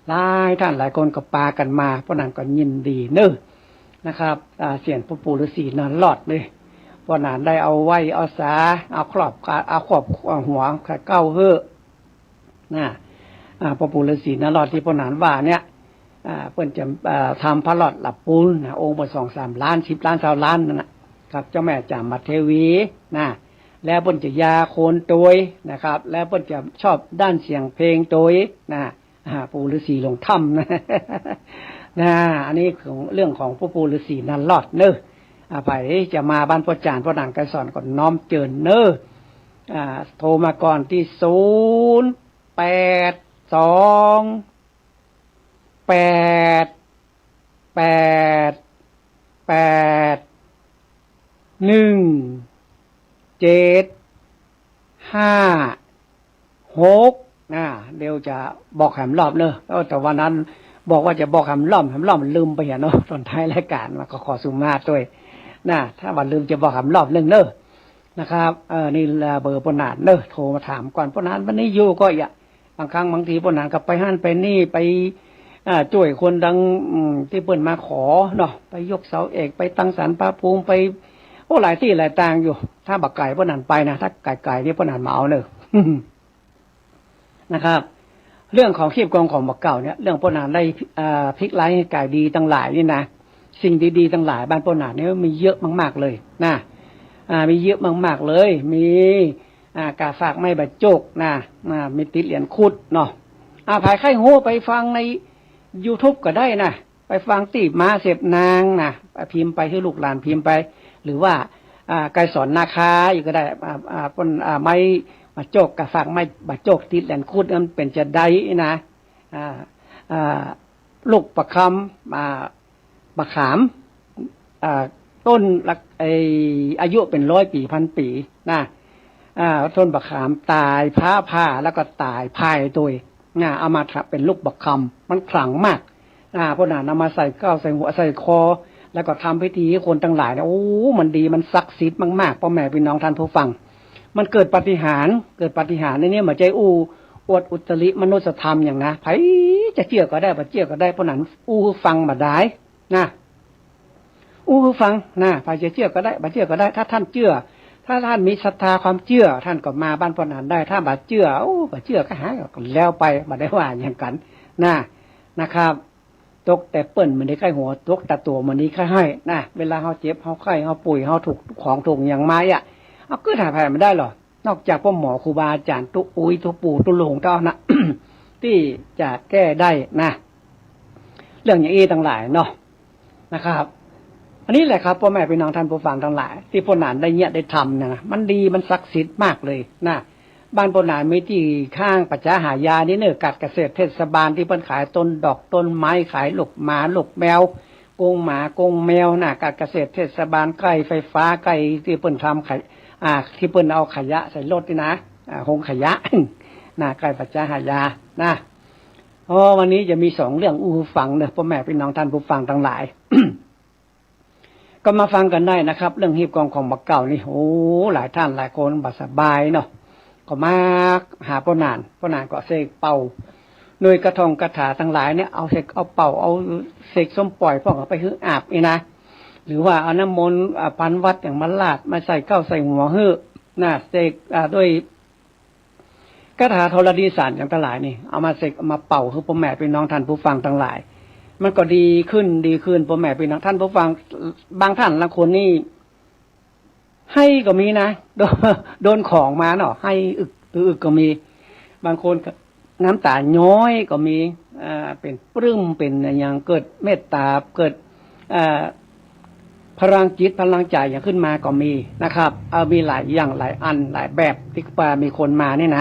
หลายท่านหลายคนก็ปากันมาเพราะนั้นก็ยินดีนะครับเสียนพ่อปู่ฤาษีนารอดเลยเพราะนั้นได้เอาไว้เอาสาเอาครอบหัวเก้าพ่อปู่ฤาษีนารอดที่พ่อนั้นว่าเนี่ยเพิ่นจะทำพระหลอดหลับปูนองค์ละ2-3 ล้าน10 ล้าน20 ล้านนั่นนะครับเจ้าแม่จามัทเทวีแล้วเพิ่นจะยาโคนโดยนะครับแล้วเพิ่นจะชอบด้านเสียงเพลงโดยปู่ฤาษีลงถ้ำอันนี้ของเรื่องของพ่อปู่ฤาษีนารอด ไผจะมาบ้านพ่อจานพ่อหนังไกรสอนก็น้อมเจิญเน้อโทรมาก่อนที่0888175เดี๋ยวจะบอกแหมรอบเนอะแต่วันนั้นบอกว่าจะบอกแหมรอบลืมไปเนาะตอนท้ายรายการมาก็ขอสุมาด้วยถ้าวันลืมจะบอกแหมรอบเรื่องเนอะนะครับนี่เบอร์ปนานเนอะโทรมาถามก่อนปนานวันนี้อยู่ก็อย่าบางครั้งบางทีปนานกับไปหั่นไปนี่ไปช่วยคนดังที่เปิ้นมาขอเนาะไปยกเสาเอกไปตั้งศาลพระภูมิไปหลายที่หลายต่างอยู่ถ้าบักไก่ปนานไปนะถ้าไก่ที่ปนานมาเอาเนอะนะครับเรื่องของขีบกองของบักเก่าเนี่ยเรื่องปนานได้พลิกไล่ให้ไก่ดีตั้งหลายนี่นะสิ่งดีๆตั้งหลายบ้านปนานเนี่ยมีเยอะมากๆเลยมีเยอะมากๆเลยมีกาฝากไม่บรรจกมีติดเหรียญคุดเนาะภายไข่หูไปฟังใน YouTube ก็ได้นะไปฟังตีมาเสพนางพิมพ์ไปให้ลูกหลานพิมพ์ไปหรือว่าไกรสอนนาคาอยู่ก็ได้ต้นไม่บรรจกกาฝากไม่บรรจกติดเหรียญคุดมันเป็นจะได้นะลูกประคำบะขามต้นอายุเป็น100 ปี1,000 ปีต้นบะขามตายผ้าแล้วก็ตายพายตัวเอามาเป็นลูกบะคำมันขลังมากพวกนั้นเอามาใส่ก้าวใส่หัวใส่คอแล้วก็ทำพิธีให้คนทั้งหลายโอ้มันดีมันศักดิ์สิทธิ์มากๆพ่อแม่พี่น้องท่านผู้ฟังมันเกิดปาฏิหาริย์ในนี้มาใจอวดอุตริมนุสธรรมอย่างนะไผจะเชื่อก็ได้บ่เชื่อก็ได้เพราะนั้นฟังมาได้ฟังไผจะเชื่อก็ได้บ่เชื่อก็ได้ถ้าท่านเชื่อถ้าท่านมีศรัทธาความเชื่อท่านก็มาบ้านพนันได้ถ้าบ่เชื่อบ่เชื่อก็หาก็แล้วไปบ่ได้ว่าอย่างกันนะครับตกแต่เปิ้นมันได้ใกล้หัวตกแต่ตัวมันนี้ค่ให้เวลาเฮาเจ็บเฮาไข้เฮาป่วยเฮาถูกของถูกอย่างมาเอาก็ถ่ายแผ่ไม่ได้หรอนอกจากพ่อหมอครูบาอาจารย์ตุอุ้ยตุปู่ตุหลงเจ้านะ ที่จะแก้ได้เรื่องอย่างต่างหลายเนาะนะครับอันนี้แหละครับพ่อแม่พี่น้องท่านผู้ฟังทั้งหลายที่พ่อหนานได้ได้ทำนะมันดีมันศักดิ์สิทธิ์มากเลยบ้านพ่อหนานมีที่ข้างปัจจาหายานี่เนอะกัดเกษตรเทศบาลที่เพิ่นขายต้นดอกต้นไม้ขายลูกหมาลูกแมวกงหมากงแมวกัดเกษตรเทศบาลไก่ไฟฟ้าไก่ที่เพิ่นทำที่เพิ่นเอาขยะใส่รถนี่หงขยะไก่ปัจจาหายาวันนี้จะมี2เรื่องฟังเนอะพ่อแม่พี่น้องท่านผู้ฟังทั้งหลาย ก็มาฟังกันได้นะครับเรื่องหีบกองของบักเก่านี่หลายท่านหลายคนบัดสบายเนาะก็มาหาพ่อนานก็เสกเป่าโดยกระทงกระถาทั้งหลายเนี่ยเอาเสกเอาเป่าเอาเสกส้มปล่อยพวกเอาไปหื้ออาบหรือว่าเอาน้ำมนต์พันวัดอย่างมาลาดมาใส่เข้าใส่หัวหื้อเสกด้วยกระถาธรณีสารอย่างทั้งหลายนี่เอามาเสกเอามาเป่าคือพ่อแม่พี่น้องท่านผู้ฟังทั้งหลายมันก็ดีขึ้นพ่อแม่พี่น้องท่านผู้ฟังบางท่านบางคนนี่ให้ก็มีนะโดนของมาเนาะให้อึกก็มีบางคนน้ำตาย้อยก็มีเป็นปลื้มเป็นอย่างเกิดเมตตาเกิดพลังจิตพลังใจอย่างขึ้นมาก็มีนะครับมีหลายอย่างหลายอันหลายแบบที่มีคนมานี่น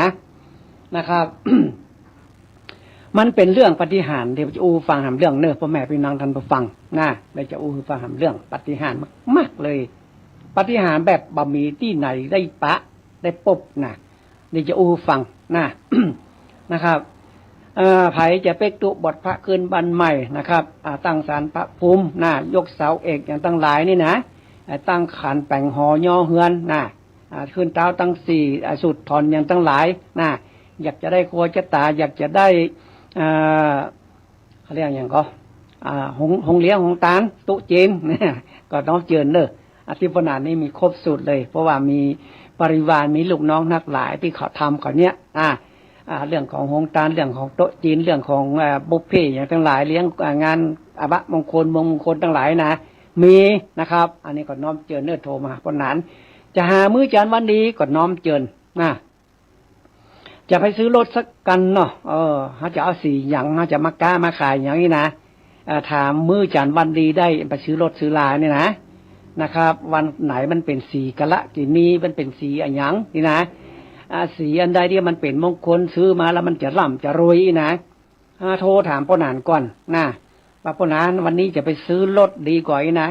ะครับ มันเป็นเรื่องปาฏิหาริย์เดี๋ยวจะฟังหามเรื่องเนอะพ่อแม่พี่น้องท่านผู้ฟังเดี๋ยวจะฟังหามเรื่องปาฏิหาริย์มากเลยปาฏิหาริย์แบบบะมีที่ไหนได้ปะได้ปบเดี๋ยวจะฟังนะครับไผจะไปตุบทพระคืนบันใหม่นะครับตั้งศาลพระภูมิยกเสาเอกอย่างตั้งหลายนี่ตั้งขันแป่งหอย่อเฮือนขึ้นเท้าตั้ง4สุดถอนอย่างตั้งหลายอยากจะได้ครัวจะตาอยากจะได้เขาเรียกอย่างก็หงเลี้ยงหงตาลตุจีนก็น้องเจิญเนอะอธิปนานี้มีครบสูตรเลยเพราะว่ามีบริวารมีลูกน้องนักหลายที่เขาทำเขาเนี้ยเรื่องของหงตาลเรื่องของโต๊ะจีนเรื่องของบุฟเฟ่อย่างทั้งหลายเลี้ยงงานอบะมงคลทั้งหลายมีนะครับอันนี้ก็น้อมเจิญเนอะโทรมาเพราะนั้นจะหามื้อจานวันดีก็น้อมเจิญจะไปซื้อรถสักกันเนาะเขาจะเอา4อย่างเขาจะมาก้ามาขายอย่างนี้ถามมื้อจานวันดีได้ไปซื้อรถซื้อลาเนี่ย นะครับ วันไหนมันเป็นสีกะละกินีมันเป็นสีอันยังนี่นะสีอันใดที่มันเป็นมงคลซื้อมาแล้วมันจะร่ำจะรวยนะโทรถามพ่อหนานก่อนนะว่าพ่อหนานวันนี้จะไปซื้อรถดีกว่านะ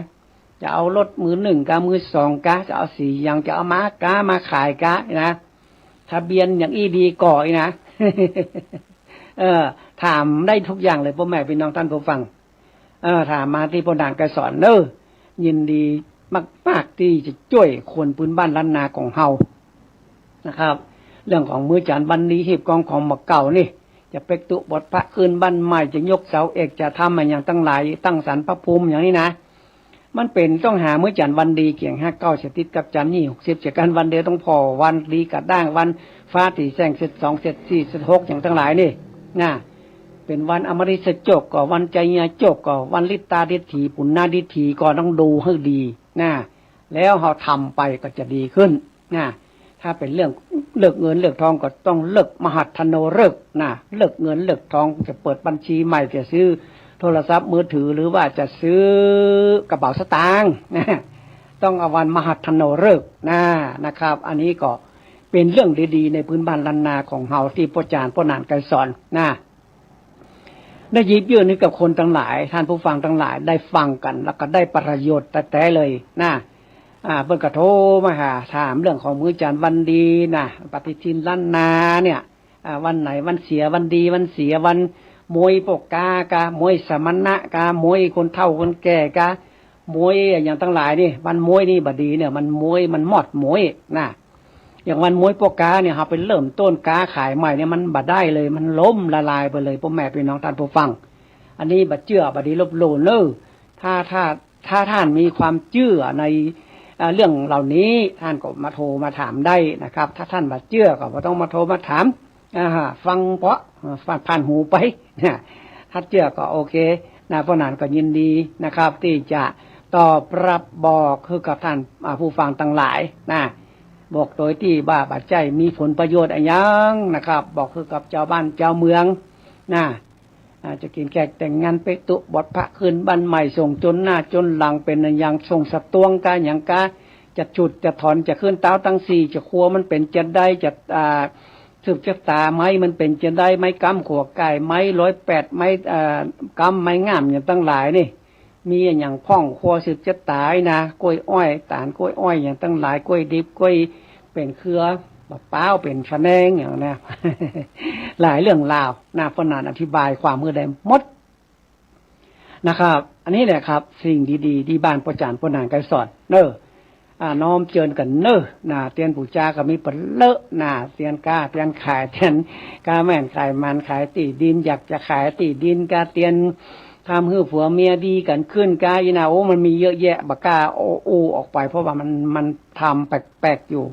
จะเอารถมือหนึ่งกะมือสองกะจะเอาสีอย่างจะเอาม้ากะมาขายกะนะทะเบียนอย่างอีดีก่อยนะ ถามได้ทุกอย่างเลยพ่อแม่พี่น้องท่านผู้ฟังถามมาที่พ่อหนานก็สอนยินดีมากๆที่จะช่วยคนพื้นบ้านล้านนาของเฮานะครับเรื่องของมื้อจันทร์วันนี้หีบกองของหมกเก่านี่จะเป็กตุบทพระคืนบ้านใหม่จะยกเสาเอกจะทำอะไรอย่างตั้งหลายตั้งศาลพระภูมิอย่างนี้นะมันเป็นต้องหามื้อจันทร์วันดีเกี่ยง59เสติดกับจันทร์นี่60จากกันวันเดียวต้องพอวันดีกับด้างวันฟ้าตีแสงเสร็จ2เสร็จ4เสร็จ6อย่างทั้งหลายนี่นะเป็นวันอมฤตจบก็วันใจญาจบก็วันลิตาดิถีปุณณาดิถีก็ต้องดูให้ดีนะแล้วเราทำไปก็จะดีขึ้นนะถ้าเป็นเรื่องเลิกเงินเลิกทองก็ต้องเลิกมหัฒโนฤกษ์นะเลิกเงินเลิกทองจะเปิดบัญชีใหม่จะซื้อโทรศัพท์มือถือหรือว่าจะซื้อกระเป๋าสตางค์นะต้องเอาวันมหัฒโนฤกษ์นะครับอันนี้ก็เป็นเรื่องดีๆในพื้นบ้านล้านนาของเฮาที่พ่อจารย์พ่อหนานไกรสอนนะได้ยิบยื่นให้กับคนทั้งหลายท่านผู้ฟังทั้งหลายได้ฟังกันแล้วก็ได้ประโยชน์แต่เลยนะเพิ่นก็โทรมาหาถามเรื่องของมื้อจันทร์วันดีนะปฏิทินล้านนาเนี่ยวันไหนวันเสียวันดีวันเสียวันมวยปกกากามวยสมณะกามวยคนเฒ่าคนแก่กามวยอย่างทั้งหลายนี่วันมวยนี่บดีเนี่ยมันมวยมันหมดมวยนะอย่างวันมวยปกกาเนี่ยเราไปเริ่มต้นกาขายใหม่เนี่ยมันบ่ได้เลยมันล้มละลายไปเลยพ่อแม่พี่น้องท่านผู้ฟังอันนี้บ่เชื่อบ่ดีลบหลู่ถ้าท่านมีความเชื่อในเรื่องเหล่านี้ท่านก็มาโทรมาถามได้นะครับถ้าท่านบ่เชื่อก็บ่ต้องมาโทรมาถามฟังเพราะผ่านหูไปถ้าเชื่อก็โอเคนะพ่อหนานก็ยินดีนะครับที่จะตอบรับบอกคือกับท่านผู้ฟังทั้งหลายนะบอกโดยที่บ้าปัจจัยมีผลประโยชน์อะไรยังนะครับบอกคือกับเจ้าบ้านเจ้าเมืองนะจะกินแขกแต่งงานไปตุบทพระคืนบ้านใหม่ส่งจนหน้าจนหลังเป็นอย่างส่งสตวงกาอย่างกาจะจุดจะถอนจะขึ้นเต้าตั้งสี่จะครัวมันเป็นจะได้จะสืบจะตาไม้มันเป็นจะได้ไม้กำขวไก่ไม้108ไม้กำไม้งามอย่างตั้งหลายนี่มีอย่างพ่องครัวสืบจะตายนะกล้วยอ้อยตาลกล้วยอ้อยอย่างตั้งหลายกล้วยดิบกล้วยเป็นเครือมะพร้าวเป็นชะแนงอย่างนี้ หลายเรื่องราวนะพ่อหนานอธิบายความเมื่อใดหมดนะครับอันนี้แหละครับสิ่งดีๆที่บ้านพ่อจารย์พ่อหนานไกรสอนน้อมเจิญกันเตียนปู่จ้าก็มีเปเลอะเตียนกาเตียนขายเตียนกาแม่นขายมันขายตีดินอยากจะขายตีดินกาเตียนทำให้ผัวเมียดีกันขึ้นกาอีนาโอ้มันมีเยอะแยะบักกาโอ้ออกไปเพราะว่ามันทำแปลกๆอยู่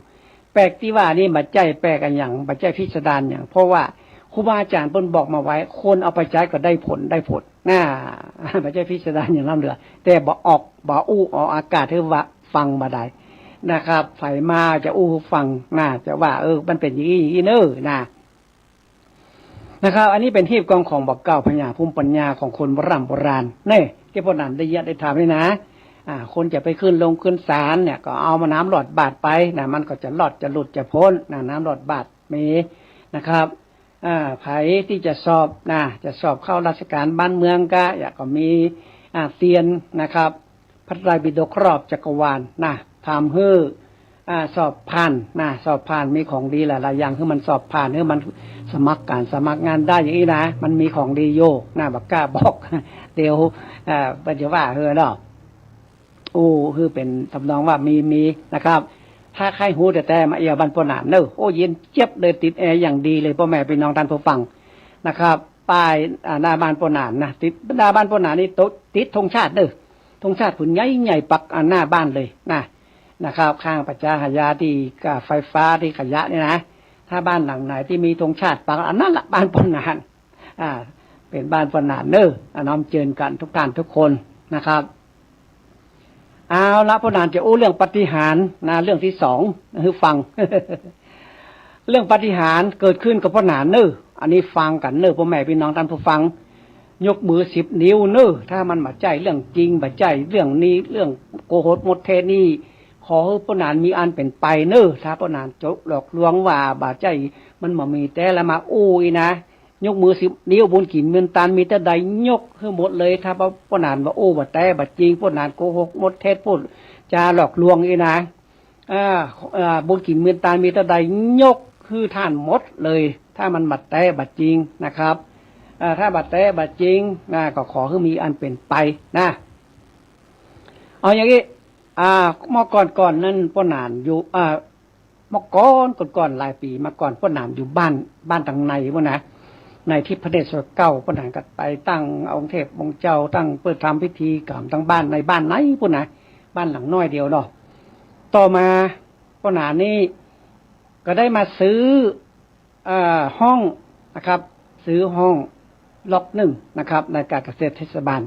แปลกที่ว่านี่บัจจัยแปลกกันอย่างบัจจัยพิสดารอย่างเพราะว่าครูบาอาจารย์เพิ่นบอกมาไว้คนเอาไปใช้ก็ได้ผลบัจจัยพิสดารอย่างล่ำเหลือแต่บ่ออกอากาศให้ว่าฟังมาได้นะครับไฟมาจะฟังจะว่ามันเป็นอย่างนี้นะครับอันนี้เป็นที่กองของบอกเก่าพญาภูมิปัญญาของคนโบราณนี่ที่พ่อหนานได้ยัดได้ทำนี่นะคนจะไปขึ้นศาลเนี่ยก็เอามาน้ำหลอดบาดไปมันก็จะหลอดจะหลุดจะพ้นน้ำหลอดบาดมีนะครับไผที่จะสอบจะสอบเข้าราชการบ้านเมืองก็มีเตียนนะครับพระไตรปิฎกครอบจักรวาลทำให้สอบผ่านสอบผ่านมีของดีหลายอย่างคือมันสอบผ่านให้มันสมัครงานได้อย่างนี้นะมันมีของดีโยบักกล้าบอกเดี๋ยวปัจจุบันเนาะคือเป็นทำนองว่ามีนะครับถ้าใครหูแต่มาเอียบันปนานเย็นเจี๊ยบเลยติดแอร์อย่างดีเลยพ่อแม่พี่น้องท่านผู้ฟังนะครับป้ายหน้าบ้านปนานติดหน้าบ้านปนานนี่ติดธงชาติธงชาติผุนใหญ่ปักหน้าบ้านเลยนะครับข้างปัจจาหายาที่ไฟฟ้าที่ขยะนี่นะถ้าบ้านหลังไหนที่มีธงชาติปักอันนั้นละบ้านปนานเป็นบ้านปนานน้อมเจิญกันทุกท่านทุกคนนะครับเอาละพ่อหนานจะเรื่องปาฏิหาริย์เรื่องที่2คือฟัง เรื่องปาฏิหาริย์เกิดขึ้นกับพ่อหนานอันนี้ฟังกันพ่อแม่พี่น้องท่านผู้ฟัง ยกมือ10 นิ้วเนอะถ้ามันมาใจเรื่องจริงมาใจเรื่องนี้เรื่องโกหกหมดเทนี่ขอให้ปนานมีอันเป็นไปเนอะถ้าปนานจกหลอกลวงว่าบาใจมันมามีแต่ละมาอู้ยนะยกมือ10 นิ้วบนกินเมือนตันมีแต่ใดยกให้หมดเลยถ้าปนานว่าอู้บาแต่บาจริงปนานโกหกหมดเทศพูดจาหลอกลวงอีนะบนกินเมือนตันมีแต่ใดยกคือท่านหมดเลยถ้ามันบัดแต่บัดจริงนะครับถ้าบัดแต่บัดจริงก็ขอให้มีอันเป็นไปนะเอาอย่างนี้เมื่อก่อนนั้นป้านานอยู่เมื่อก่อนหลายปีมาก่อนป้านานอยู่บ้านทางในพวกนะในที่พระเดชเก้าป้านานก็ไปตั้งองค์เทพองค์เจ้าตั้งเปิดทำพิธีกรรมทั้งบ้านในบ้านไหนพวกนะบ้านหลังน้อยเดียวเนาะต่อมาป้านานนี่ก็ได้มาซื้อห้องนะครับซื้อห้องล็อก1นะครับในการเกษตรเทศบาล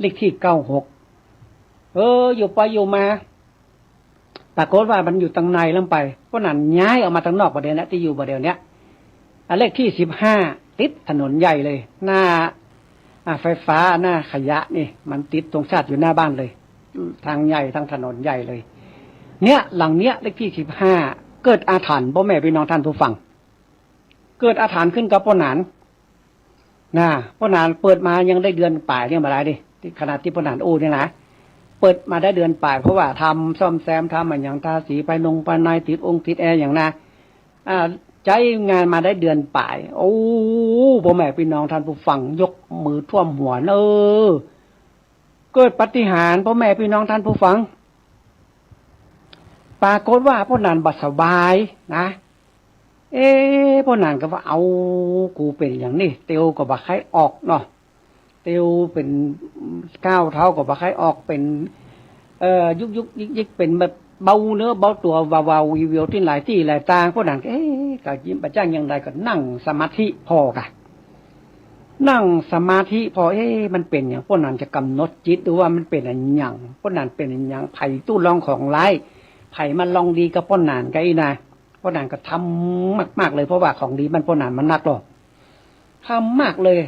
เลขที่96อยู่ไปอยู่มาปรากฏว่ามันอยู่ทางในลงไปเพราะนั้นย้ายออกมาทางนอกประเดี๋ยวนี้ที่อยู่ประเดี๋ยวนี้เลขที่15ติดถนนใหญ่เลยหน้าไฟฟ้าหน้าขยะนี่มันติดตรงชาติอยู่หน้าบ้านเลยทางใหญ่ทางถนนใหญ่เลยเนี่ยหลังเนี้ยเลขที่15เกิดอาถรรพ์พ่อแม่พี่น้องท่านผู้ฟังเกิดอาถรรพ์ขึ้นกับพ่อหนานพ่อหนานเปิดมายังได้เดือนป่ายเนี่ยมาได้ดิขนาดที่พ่อหนานเนี่ยนะเปิดมาได้เดือนป่ายเพราะว่าทำซ่อมแซมทำอย่างทาสีภายในติดองค์ติดแอร์อย่างนะใจงานมาได้เดือนป่ายโอ้พ่อแม่พี่น้องท่านผู้ฟังยกมือท่วมหัวเกิดปาฏิหาริย์พ่อแม่พี่น้องท่านผู้ฟังปรากฏว่าพ่อหนานบัดสบายนะพ่อหนานก็ว่าเอากูเป็นอย่างนี้เตียวก็บักให้ออกเนาะเตียวเป็น9 เท่าก็บักให้ออกเป็นยุกยิกเป็นแบบเบาเนื้อเบาตัววาววิวที่หลายที่หลายตาพ่อหนานก็ยิ้มประจ้างอย่างไรก็นั่งสมาธิพอกะนั่งสมาธิพอมันเป็นอย่างพ่อหนานจะกำหนดจิตดูว่ามันเป็นอย่างพ่อหนานเป็นอย่างไผ่ตู้รองของไรไผ่มันลองดีกับพ่อหนานก็นะพ่อหนานก็ทำมากๆเลยเพราะว่าของดีมันพ่อหนานมันนักหรอกทำมากเลย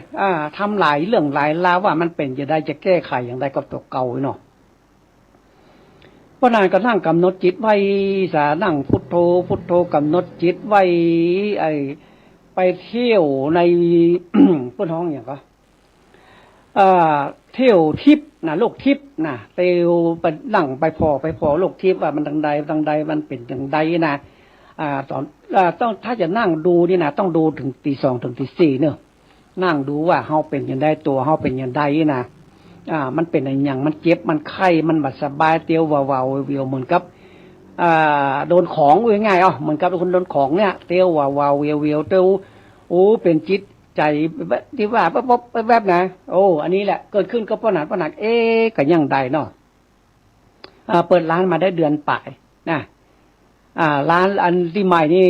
ทำหลายเรื่องหลายราวว่ามันเป็นจะได้จะแก้ไขอย่างไรกับตัวเก่าเนาะพ่อหนานก็นั่งกำหนดจิตไว้นั่งพุทโธกำหนดจิตไว้ไปเที่ยวในพ้นห้องอย่างก็เที่ยวทิพย์โลกทิพย์เที่ยวไปนั่งไปพอโลกทิพย์ว่ามันทางใดมันเป็นทางใดนะต้องถ้าจะนั่งดูนี่นะต้องดูถึงตี 2 ถึงตี 4เนอะนั่งดูว่าเฮาเป็นอย่างใดตัวเฮาเป็นอย่างใดนะมันเป็นอย่างมันเจ็บมันไข้มันบัดสบายเตียววาวๆเวียวเหมือนกับโดนของง่ายๆเหมือนกับคนโดนของเนี่ยเตียววาวๆเวียวเตียวเป็นจิตใจที่ว่าป๊บแวบนะอันนี้แหละเกิดขึ้นก็ป้อหนักก็ยังใดเนาะเปิดร้านมาได้เดือนป่ายนะร้านอันที่ใหม่นี่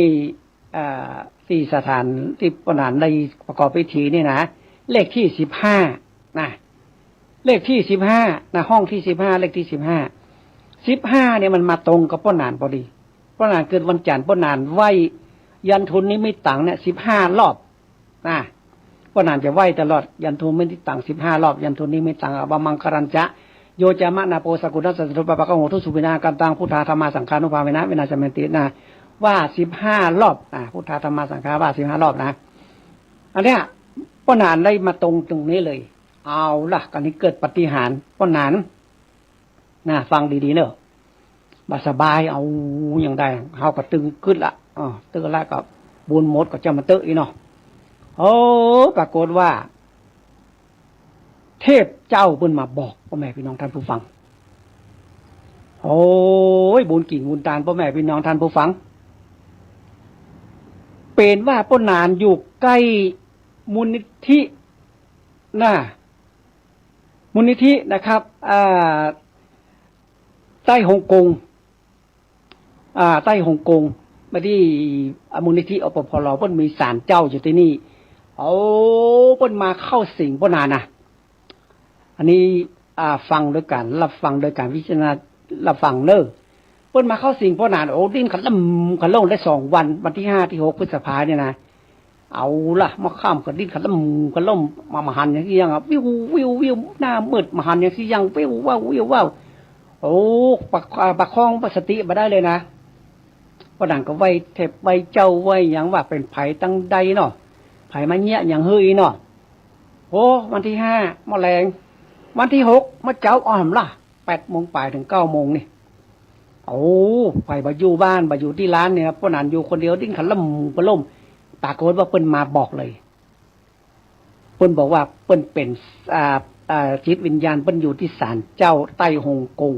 ที่สถานที่ป้อหนักในประกอบพิธีนี่นะเลขที่15นะเลขที่15นะห้องที่15เลขที่15เนี่ยมันมาตรงกับป้อหนักพอดีป้อหนักเกิดวันจันทร์ป้อหนักไหวยันทุนนี้ไม่ต่างเนี่ย15 รอบป้อหนักจะไหวตลอดยันทุนไม่ต่าง15 รอบยันทุนนี้ไม่ต่างบามังคารัญจะโยจามะนาโปสกุณัสสะปะปะกะโหทุสุวินากันตังพุทธาธรรมาสังฆานุภาเวนะเวนะจเมตินะว่า15 รอบพุทธาธรรมาสังฆาว่า15 รอบนะอันเนี้ยป้อหนักได้มาตรงนี้เลยเอาล่ะกันนี้เกิดปาฏิหาริย์ป้อหนักฟังดีๆเนอะบาสบายเอาอย่างใดเฮาก็ตึงขึ้นละตึงละก็บุญหมดก็จะมาเตอะอีเนาะปรากฏว่าเทพเจ้าเพิ่นมาบอกพ่อแม่พี่น้องท่านผู้ฟังบุญกิ่งบุญตาลพ่อแม่พี่น้องท่านผู้ฟังเป็นว่าป้นานอยู่ใกล้มูลนิธิมูลนิธินะครับใต้ฮ่องกงใต้ฮ่องกงมาที่มูลนิธิอปพลเพิ่นมีศาลเจ้าอยู่ที่นี่เพิ่นมาเข้าสิงป้นานนะอันนี้ฟังด้วยกันรับฟังโดยการวิจารณารับฟังเนอะเพิ่นมาเข้าสิงป้นานดิ้นขันล่มได้2 วันวันที่5 ที่ 6 พฤษภาเนี่ยนะ เอาล่ะมาข้ามกันดิ้นกันล่มมาหันอย่างที่ยังวิวหน้ามืดมาหันอย่างที่ยังวิวว้าวโอ้ประคองสติมาได้เลยนะพอดังก็ไว้เทปไว้เจ้าไว้อย่างว่าเป็นไผ่ตั้งใดเนาะไผ่มาเนี้ยอย่างเฮยเนาะโอ้วันที่5มะแรงวันที่6มาเจ้าอ้อมล่ะ8 โมงปลายถึง9 โมงนี่โอ้ไปบ่อยู่บ้านบ่อยู่ที่ร้านเนี่ยพอนันอยู่คนเดียวดิ้นขันล่มปรากฏว่าเปิ้นมาบอกเลยเปิ้นบอกว่าเปิ้นเป็นจิตวิญญาณเปิ้นอยู่ที่ศาลเจ้าใต้ฮ่องกง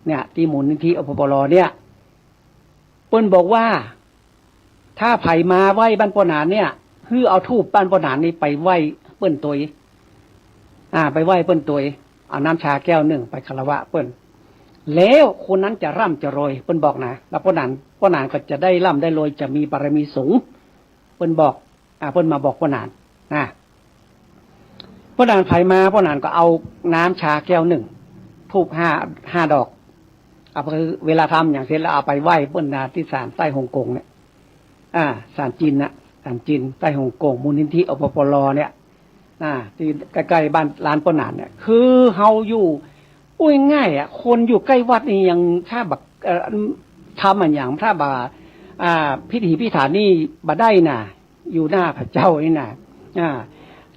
เนี่ยที่มูลนิธิอพปรเนี่ยเปิ้นบอกว่าถ้าไผมาไหว้บ้านปนานเนี่ยคือเอาธูปบ้านปนานนี่ไปไหว้เปิ้นตัวไปไหว้เปิ้นตัวเอาน้ำชาแก้วหนึ่งไปคารวะเปิ้นแล้วคนนั้นจะร่ำจะรวยเปิ้นบอกนะแล้วปนานก็จะได้ร่ำได้รวยจะมีบารมีสูงเปิ้นบอกเปิ้นมาบอกปนานนะปนานไผมาปนานก็เอาน้ำชาแก้วหนึ่งธูปห้าดอกเอาเวลาทำอย่างเสร็จแล้วเอาไปไหว้เปิ้นนาที่ศาลใต้ฮ่องกงเนี่ยศาลจีนนะศาลจีนใต้ฮ่องกงมูลนิธิอพปรเนี่ยที่ใกล้ๆบ้านร้านปนานเนี่ยคือเฮาอยู่ง่ายคนอยู่ใกล้วัดนี่ยังถ้าแบบทำอย่างถ้าพิธีพิธานนี่บ่ได้น่ะอยู่หน้าพระเจ้านี่น่ะ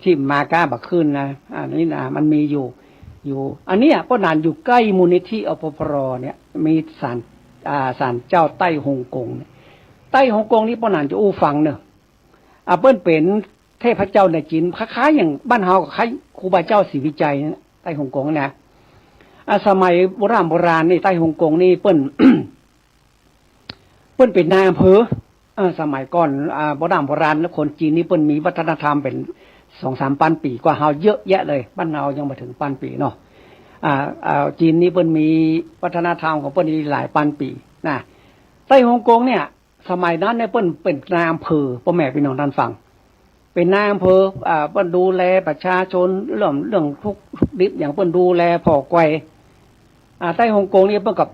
ที่มากล้าบักขึ้นนะนี่นะมันมีอยู่อันนี้ปนานอยู่ใกล้มูลนิธิอพปรเนี่ยมีศาลเจ้าใต้ฮ่องกงใต้ฮ่องกงนี่ปนานจะฟังเนอะเปิ้นเป็นเทพเจ้าในจีนคล้ายๆอย่างบ้านเฮากับคล้ายครูบาเจ้าศรีวิจัยใต้ฮ่องกงนะสมัยโบราณนี่ใต้ฮ่องกงนี่เปิ้น เปิ้นเป็นนายอำเภอสมัยก่อนโบราณแล้วคนจีนนี่เปิ้นมีวัฒนธรรมเป็น 2-3 พันปีกว่าเฮาเยอะแยะเลยบ้านเฮายังมาถึงพันปีเนาะจีนนี่เปิ้นมีวัฒนธรรมของเปิ้นหลายพันปีนะใต้ฮ่องกงเนี่ยสมัยนั้นเนี่ยเปิ้นเป็นนายอำเภอพ่อแม่พี่น้องท่านฟังเป็นนายอำเภอเปิ้นดูแลประชาชนเรื่องทุกดิบอย่างเปิ้นดูแลพ่อไกวใต้ฮ่องกงนี่เปิ้นกับ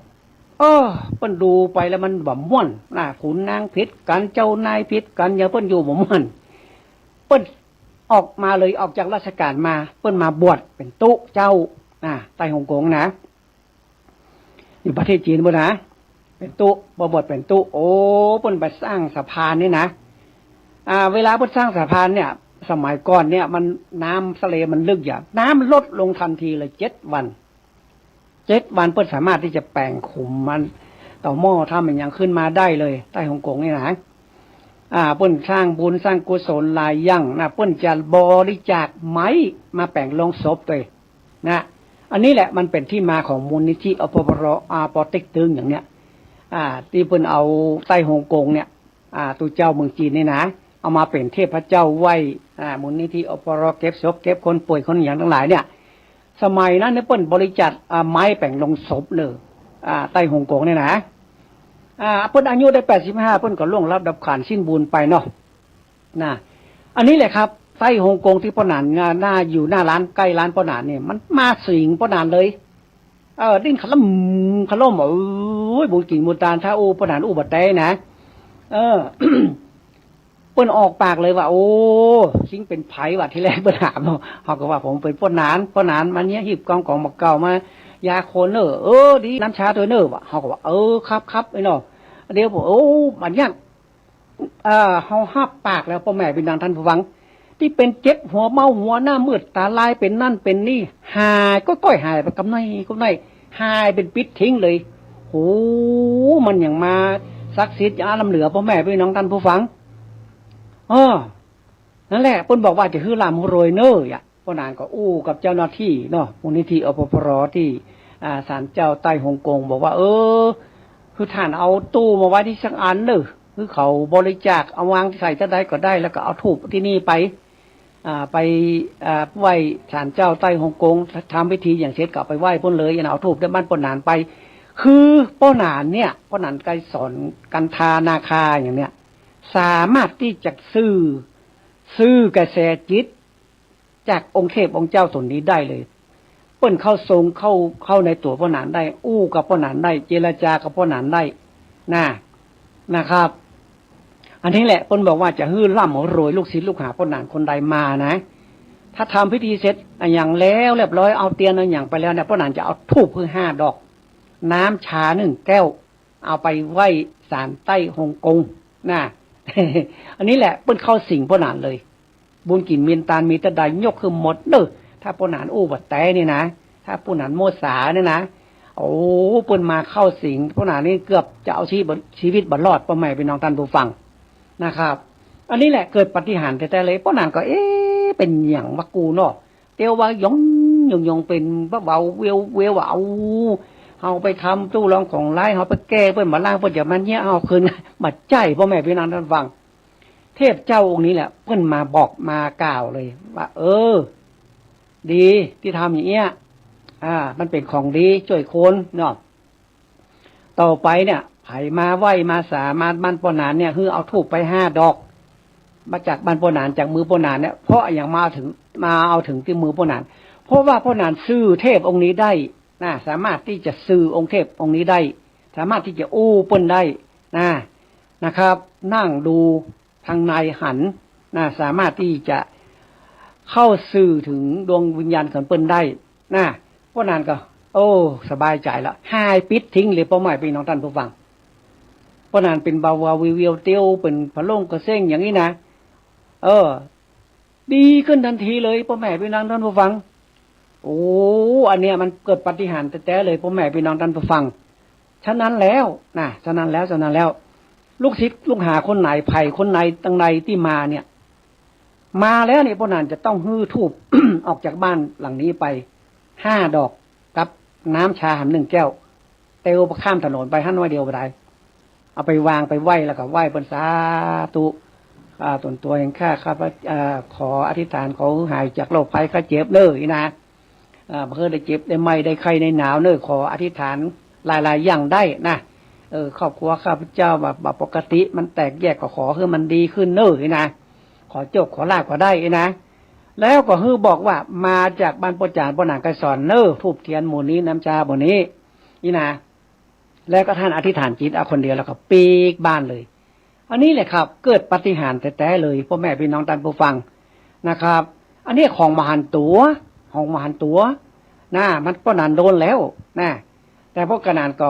เปิ้นดูไปแล้วมันบ่ม่วนขุนนางผิดกันเจ้านายผิดกันอย่าเปิ้นอยู่บ่ม่วนเปิ้นออกมาเลยออกจากราชการมาเปิ้นมาบวชเป็นตุเจ้าใต้ฮ่องกงนะอยู่ประเทศจีนบ่นะเป็นตุบวชเป็นตุโอ้เปิ้นไปสร้างสะพานนี่นะเวลาเปิ้นสร้างสะพานเนี่ยสมัยก่อนเนี่ยมันน้ำทะเลมันลึกอย่างน้ำมันลดลงทันทีเลย7 วันเปิ้นสามารถที่จะแปลงขุมมันต่อหม้อทำมันยังขึ้นมาได้เลยใต้ฮ่องกงนี่นะเปิ้นสร้างบุญสร้างกุศลหลายอย่างเปิ้นจะบริจาคไม้มาแปลงลงศพเลยนะอันนี้แหละมันเป็นที่มาของมูลนิธิอพปรปอติ๊กตึงอย่างเนี้ยที่เปิ้นเอาใต้ฮ่องกงเนี่ยตัวเจ้าเมืองจีนนี่นะเอามาเป็นเทพเจ้าไว้มูลนิธิอพปรเก็บศพเก็บคนป่วยคนอย่างทั้งหลายเนี่ยสมัยนั้นเนี่ยเปิ้นบริจาคไม้แปลงลงศพเลยใต้ฮ่องกงเนี่ยนะเปิ้นอายุได้85เปิ้นก็ล่วงลับดับขันสิ้นบุญไปเนาะอันนี้แหละครับใต้ฮ่องกงที่ปนานหน้าอยู่หน้าร้านใกล้ร้านปนานเนี่ยมันมาสิงปนานเลยดิ้นขล่มโอ้ยบุญกิ่งบุญตาลถ้าปนานบัดได้นะเปิ้นออกปากเลยว่าโอ้สิงเป็นไผว่าที่แรกเปิ้นถามเฮาก็ว่าผมเป็นปนานมันเนี้ยหีบกองบักเก่ามายาโคนดีน้ำชาตัวว่ะเฮาก็ว่าครับไอ้เนาะเดี๋ยวผมมันยังเฮาฮับปากแล้วพ่อแม่พี่น้องท่านผู้ฟังที่เป็นเจ็บหัวเมาหัวหน้ามืดตาลายเป็นนั่นเป็นนี่หายก็ก้อยหายไปกำไนหายเป็นปิดทิ้งเลยโหมันอย่างมาศักดิ์สิทธิ์อาลำเหลือพ่อแม่พี่น้องท่านผู้ฟังนั่นแหละเพิ่นบอกว่าจะฮือลามโรยเนอร์พ่อนานก็กับเจ้าหน้าที่เนาะมูลนิธิอพปรที่ศาลเจ้าใต้ฮ่องกงบอกว่าคือท่านเอาตู้มาไว้ที่สักอันเนอะคือเขาบริจาคเอาวางใส่ที่ใดก็ได้แล้วก็เอาถูกที่นี่ไปไหว้ศาลเจ้าใต้ฮ่องกงทำพิธีอย่างเช่นก็ไปไหว้พ่นเลยเอาถูกได้บ้านพ่นนานไปคือพ่อนานเนี่ยพ่อนานไกสอนกันทานาคาอย่างเนี้ยสามารถที่จะซื้อกระแสจิตจากองค์เทพองค์เจ้าตนนี้ได้เลยเปิ้นเข้าทรงเข้าในตัวพ่อนานได้กับพ่อนานได้เจรจากับพ่อนานได้นะครับ อันนี้แหละเปิ้นบอกว่าจะฮื้อร่ำรวยลูกศิษย์ลูกหาพ่อหนานคนใดมานะถ้าทำพิธีเสร็จอย่างแล้วเรียบร้อยเอาเตียนเอาอย่างไปแล้วเนี่ยพ่อหนานจะเอาธูปคือ5 ดอกน้ำชา1 แก้วเอาไปไหว้ศาลใต้ฮ่องกงนะอันนี้แหละเปิ้นเข้าสิงพ่อหนานเลยบุญกินเมียนตาลมีแต่ใดยกคือหมดเด้อถ้าพ่อหนานอู้บัดแต่นี่นะถ้าพ่อหนานโมสาเนี่ยนะโอ้เปิ้นมาเข้าสิงพ่อหนานนี่เกือบจะเอาชีวิตบัดรอดพ่อแม่พี่น้องท่านผู้ฟังนะครับอันนี้แหละเกิดปาฏิหาริย์แต่เลยพ่อหนานก็เป็นอย่างว่ากูเนาะเตียวว่ายงเป็นว่าเบาเววเอาไปทำตู้รองของไร้เอาไปแก้เพื่อนมาล่างเพื่อนจะมันเนี้ยเอาคืนบัดใจพ่อแม่พี่น้องท่านฟังเทพเจ้าองค์นี้แหละเพื่อนมาบอกมากล่าวเลยว่าดีที่ทำอย่างเงี้ยมันเป็นของดีช่วยคนเนาะต่อไปเนี่ยไผมาไหวมาสามาบ้านปนานเนี่ยคือเอาทูบไป5 ดอกมาจากบ้านปนานจากมือปนานเนี่ยเพราะอย่างมาเอาถึงที่มือปนานเพราะว่าปนานซื้อเทพองค์นี้ได้นะสามารถที่จะซื้อองค์เทพองค์นี้ได้สามารถที่จะอู้เปิ้นได้นะครับนั่งดูทางในหันสามารถที่จะเข้าสื่อถึงดวงวิญญาณของเปิ้นได้พวกนั้นก็สบายใจแล้วหายปิดทิ้งเลยเป้าหมายพี่น้องท่านผู้ฟังพวกนั้นเป็นเบาๆวิวเตียวเป็นพะโล่งกระเซ้งอย่างนี้นะดีขึ้นทันทีเลยพ่อแม่พี่น้องท่านผู้ฟังอันเนี้ยมันเกิดปาฏิหาริย์แต่เลยพ่อแม่พี่น้องท่านผู้ฟังฉะนั้นแล้วลูกศิษย์ลูกหาคนไหนไผ่คนไหนตั้งใดที่มาเนี่ยมาแล้วเนี่ยพ่อนันจะต้องฮื้อทูบ ออกจากบ้านหลังนี้ไป5 ดอกกับน้ำชา1 แก้วเตียวข้ามถนนไปหั่นไว้เดียวไปได้เอาไปวางไปไหว้แล้วก็ไหว้บนสาธุตนตัวอย่างข้าพขออธิษฐานขอหายจากโรคภัยไข้เจ็บเน้อนะเพื่อได้เจ็บได้ไม่ได้ไข้ได้หนาวเน้อขออธิษฐานหลายๆอย่างได้นะครอบครัวข้าพเจ้าแบบปกติมันแตกแยกก็ขอให้มันดีขึ้นเน้อนะขอโชคขอลาภก็ได้นะแล้วก็ฮือบอกว่ามาจากบ้านพ่อจานพ่อหนางไกรสอนเน้อทูบเทียนหมู่นี้น้ำชาหมู่นี้นี่นะแล้วก็ท่านอธิษฐานจิตเอาคนเดียวแล้วก็ปีกบ้านเลยอันนี้แหละครับเกิดปาฏิหาริย์แต่เลยพ่อแม่พี่น้องท่านผู้ฟังนะครับอันนี้ของมหันตัวมันก็นานโดนแล้วนะแต่พวกกระนานก็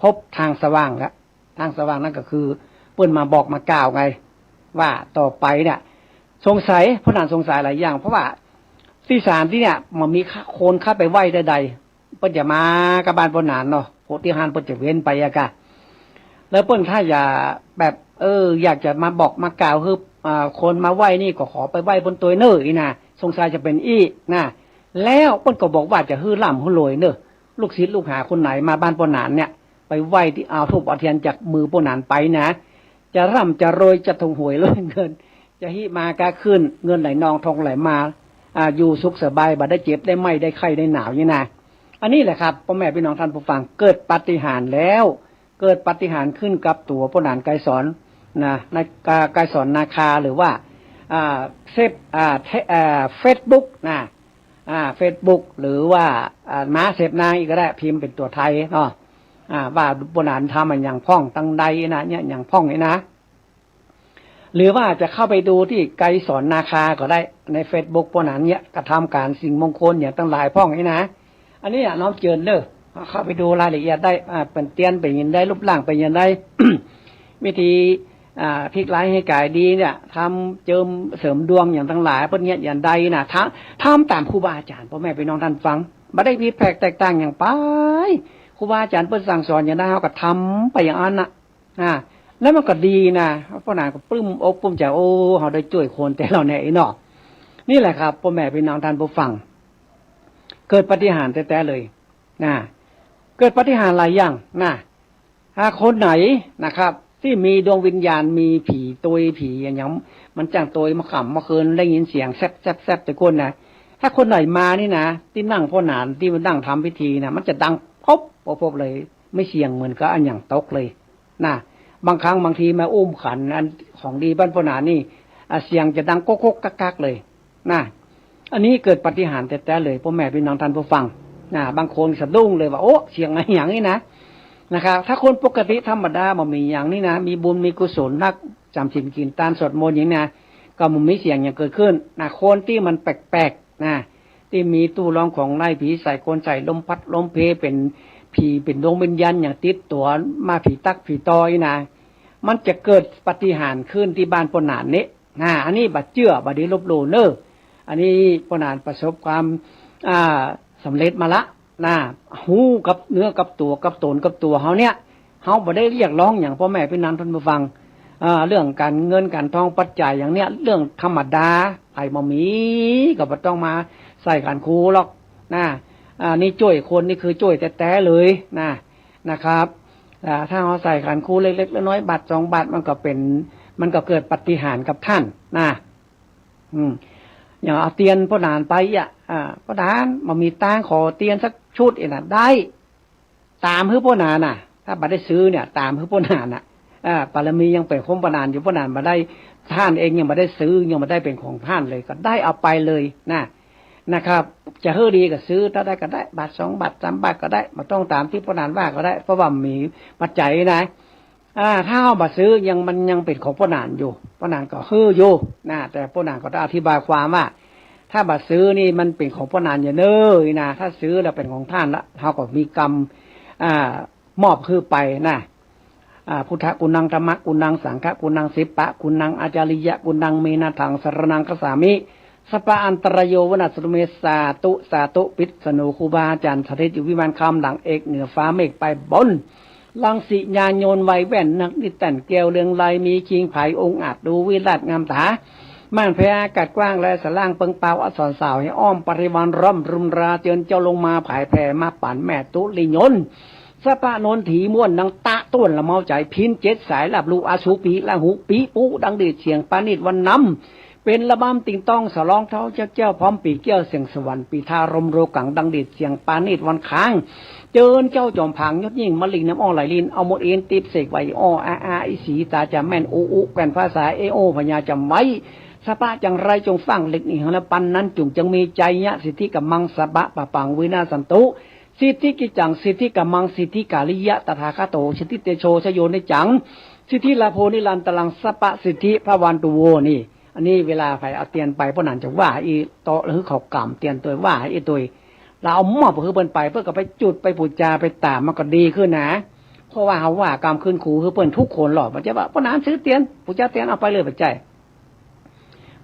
พบทางสว่างแล้วทางสว่างนั่นก็คือเปิ้นมาบอกมากล่าวไงว่าต่อไปเนี่ยสงสัยพวกนั้นสงสัยหลายอย่างเพราะว่าที่ศาลที่เนี่ยมันมีคนเข้าไปไหว้ใดๆเปิ้นจะมากระบาลปนานเนาะโหติหานเปิ้นจะเว้นไปอะกะแล้วเปิ้นถ้าอย่าแบบอยากจะมาบอกมากล่าวคือคนมาไหว้นี่ก็ขอไปไหว้บนตัวเน้ออีนะสงสัยจะเป็นนะแล้วเปิ้นก็บอกว่าจะฮื้อล่ำฮื้อรวยเน้อลูกศิษย์ลูกหาคนไหนมาบ้านปนานเนี่ยไปไหว้ที่เอาทูบเอาเทียนจากมือปนานไปนะจะร่ำจะรวยจะถูกหวยเลยเงินจะหิมากาขึ้นเงินไหลนองทองไหลมาอยู่สุขสบายบ่ได้เจ็บได้ไม่ได้ไข้ได้หนาวนี่นะอันนี้แหละครับพ่อแม่พี่น้องท่านผู้ฟังเกิดปาฏิหาริย์แล้วเกิดปาฏิหาริย์ขึ้นกับตัวพ่อหนานไกรสอนนะในไกรสอนนาคาหรือว่าเฟซบุ๊กนะเฟซบุ๊กหรือว่าม้าเสพนางอีกก็ได้พิมพ์เป็นตัวไทยเนาะว่าโบราณทำมันอย่างพ่องตั้งใดนะเนี่ยอย่างพ่องนี่นะหรือว่าจะเข้าไปดูที่ไกรสอนนาคาก็ได้ใน Facebook โบราณเนี่ยกระทำการสิ่งมงคลอย่างตั้งหลายพ่องนี่นะอันนี้น้องเจิญเด้อเข้าไปดูรายละเอียดได้เป็นเตียนเป็นยันได้รูปร่างเป็นยันได้ วิธีพลิกไล่ให้กายดีเนี่ยทำเจิมเสริมดวงอย่างทั้งหลายพวกนี้อย่างใดนะทำตามครูบาอาจารย์พ่อแม่พี่น้องท่านฟังไม่ได้ผิดแปลกแตกต่างอย่างไปครูบาอาจารย์เพิ่นสั่งสอนอย่างนั้นเขาก็ทำไปอย่างนั้นนะแล้วมันก็ดีนะพ่อหนานก็ปลื้มอกปลื้มใจเขาได้ช่วยคนแต่เราเนี่ยไอ้เนาะนี่แหละครับพ่อแม่พี่น้องท่านผู้ฟังเกิดปาฏิหาริย์แต่เลยนะเกิดปาฏิหาริย์หลายอย่างนะถ้าคนไหนนะครับที่มีดวงวิญญาณมีผีตัวผีอย่างมันจ้างตัวมาขำมาเคินได้ยินเสียงแซบแต่คนนะถ้าคนไหนมานี่นะที่นั่งพ่อหนานที่มันนั่งทำพิธีนะมันจะดังพบเลยไม่เสียงเหมือนกับอันอย่างตกเลยนะบางครั้งบางทีมาอุ้มขันอันของดีบ้านพ่อหนานนี่เสียงจะดังก๊กกักเลยนะอันนี้เกิดปาฏิหาริย์แต่เลยพ่อแม่พี่น้องท่านผู้ฟังนะบางคนสะดุ้งเลยว่าเสียงอะไรอย่างนี้นะครับถ้าคนปกติธรรมดามันมีอย่างนี้นะมีบุญมีกุศลนัก จำศีลกินตานสวดมนต์อย่างนี้ก็มันมีเสียงอย่างเกิดขึ้นนะคนที่มันแปลกๆนะที่มีตู้ร้องของไล่ผีใส่คนใส่ลมพัดลมเพเป็นผีเป็นดวงวิญญาณอย่างติดตัวมาผีตักผีตอยนะมันจะเกิดปาฏิหาริย์ขึ้นที่บ้านปนานนี้อันนี้บัดเจื้อบัดนี้ลบหลู่เนออันนี้ปนานประสบความสำเร็จมาละหูกับเนื้อกับตัวกับตนกับตัวเขาเนี่ยเขาบ่ได้เรียกร้องอย่างพ่อแม่พี่น้องท่านผู้ฟังเรื่องการเงินการทองปัจจัยอย่างเนี้ยเรื่องธรรมดาไอ้บ่มีก็บ่ต้องมาใส่การคูหรอกนี่ช่วยคนนี่คือช่วยแต่เลยนะครับถ้าเขาใส่ขันคูเล็กๆน้อยๆบาท2 บาทมันก็เกิดปาฏิหาริย์กับท่านอย่างเอาเตียนพ่อนานไปพ่อนานมามีตังขอเตียนสักชุดได้ตามฮื้อพ่อนานถ้าบัดได้ซื้อเนี่ยตามฮื้อพ่อนานปารมียังเป็นของพ่อนานอยู่พ่อนานมาได้ท่านเองยังมาได้ซื้อยังมาได้เป็นของท่านเลยก็ได้เอาไปเลยนะครับจะเฮื้อดีก็ซื้อถ้าได้ก็ได้บาท2 บาท3 บาทก็ได้มาต้องตามที่พ่อนานว่าก็ได้เพราะว่ามีปัจจัยถ้าเอาบัตรซื้อมันยังเป็นของพ่อนานอยู่พ่อนานก็ฮื้ออยู่แต่พ่อนานก็ต้องอธิบายความว่าถ้าบัตรซื้อนี่มันเป็นของพ่อนานอย่าเน้อถ้าซื้อแล้วเป็นของท่านละเท่ากับมีกรรมมอบคือไปพุทธกุณังธรรมกุณังสังฆกุณังสิปะกุณังอาจาริยะกุณังเมนาถังสรนังกสามิสปะอันตรโยวนัสสุเมสาตุปิสโนคูบาจันทริตอยู่วิมานคำหลังเอกเหนือฟ้าเมฆไปบนลังสิญาโยนไวแว่นนักดิแต่นเกลียวเรืองลายมีคิงไผ่องค์อาจดูวิราชงามตาม่านแพอากาศกว้างและสล่างเปิงเปาอัศรสาวให้อ้อมปริวารร่ำรุมราเจือนเจ้าลงมาผายแผ่มาปั่นแม่ตุลิยนสปะนนถีม้วนดังตะต้นละเมาใจพิน7 สายหลับลูอาชูปีละหูปีปูดังเดือดเฉียงปานิดวันน้ำเป็นระบำติงต้องสลองเท้าเจ้าพร้อมปีเกี้ยวเสียงสวรรค์ปีทารมโรกังดังเดือดเฉียงปานิดวันค้างเจิญเจ้าจอมผางยศยิ่งมะลิงน้ำอ้อไหลลินเอาหมดเอ็นติบเสกไว้อ้ออีสีตาจะแม่นอุแก่นภาษาโอพญาจำไว้สปะจังไรจงฟังเล็กนี่ฮะปันนั้นจุงจังมีใจยะสิทธิกัมมังสบะปะปังวินาสันตุสิทธิกิจังสิทธิกัมมังสิทธิกาลิยะตถาคโตสิทธิเตโชชโยนิจังสิทธิลาโพนิลันตลังสปะสิทธิพระวันตุโวนี่อันนี้เวลาใครเอาเตียนไปเพราะนั่นจะว่าอีโตหรือเขากำเตียนตัวว่าอีตัวเราเอาหม้อเพื่อเปิ้นไปเพื่อก็ไปจุดไปปูจาไปตามมันก็ดีขึ้นเพราะว่าเขาว่ากรรมขึ้นขู่คือเปิ้นทุกคนหรอกมันจะว่าเพราะนั้นซื้อเตียนปูจาเตียนเอาไปเลยปัจจัย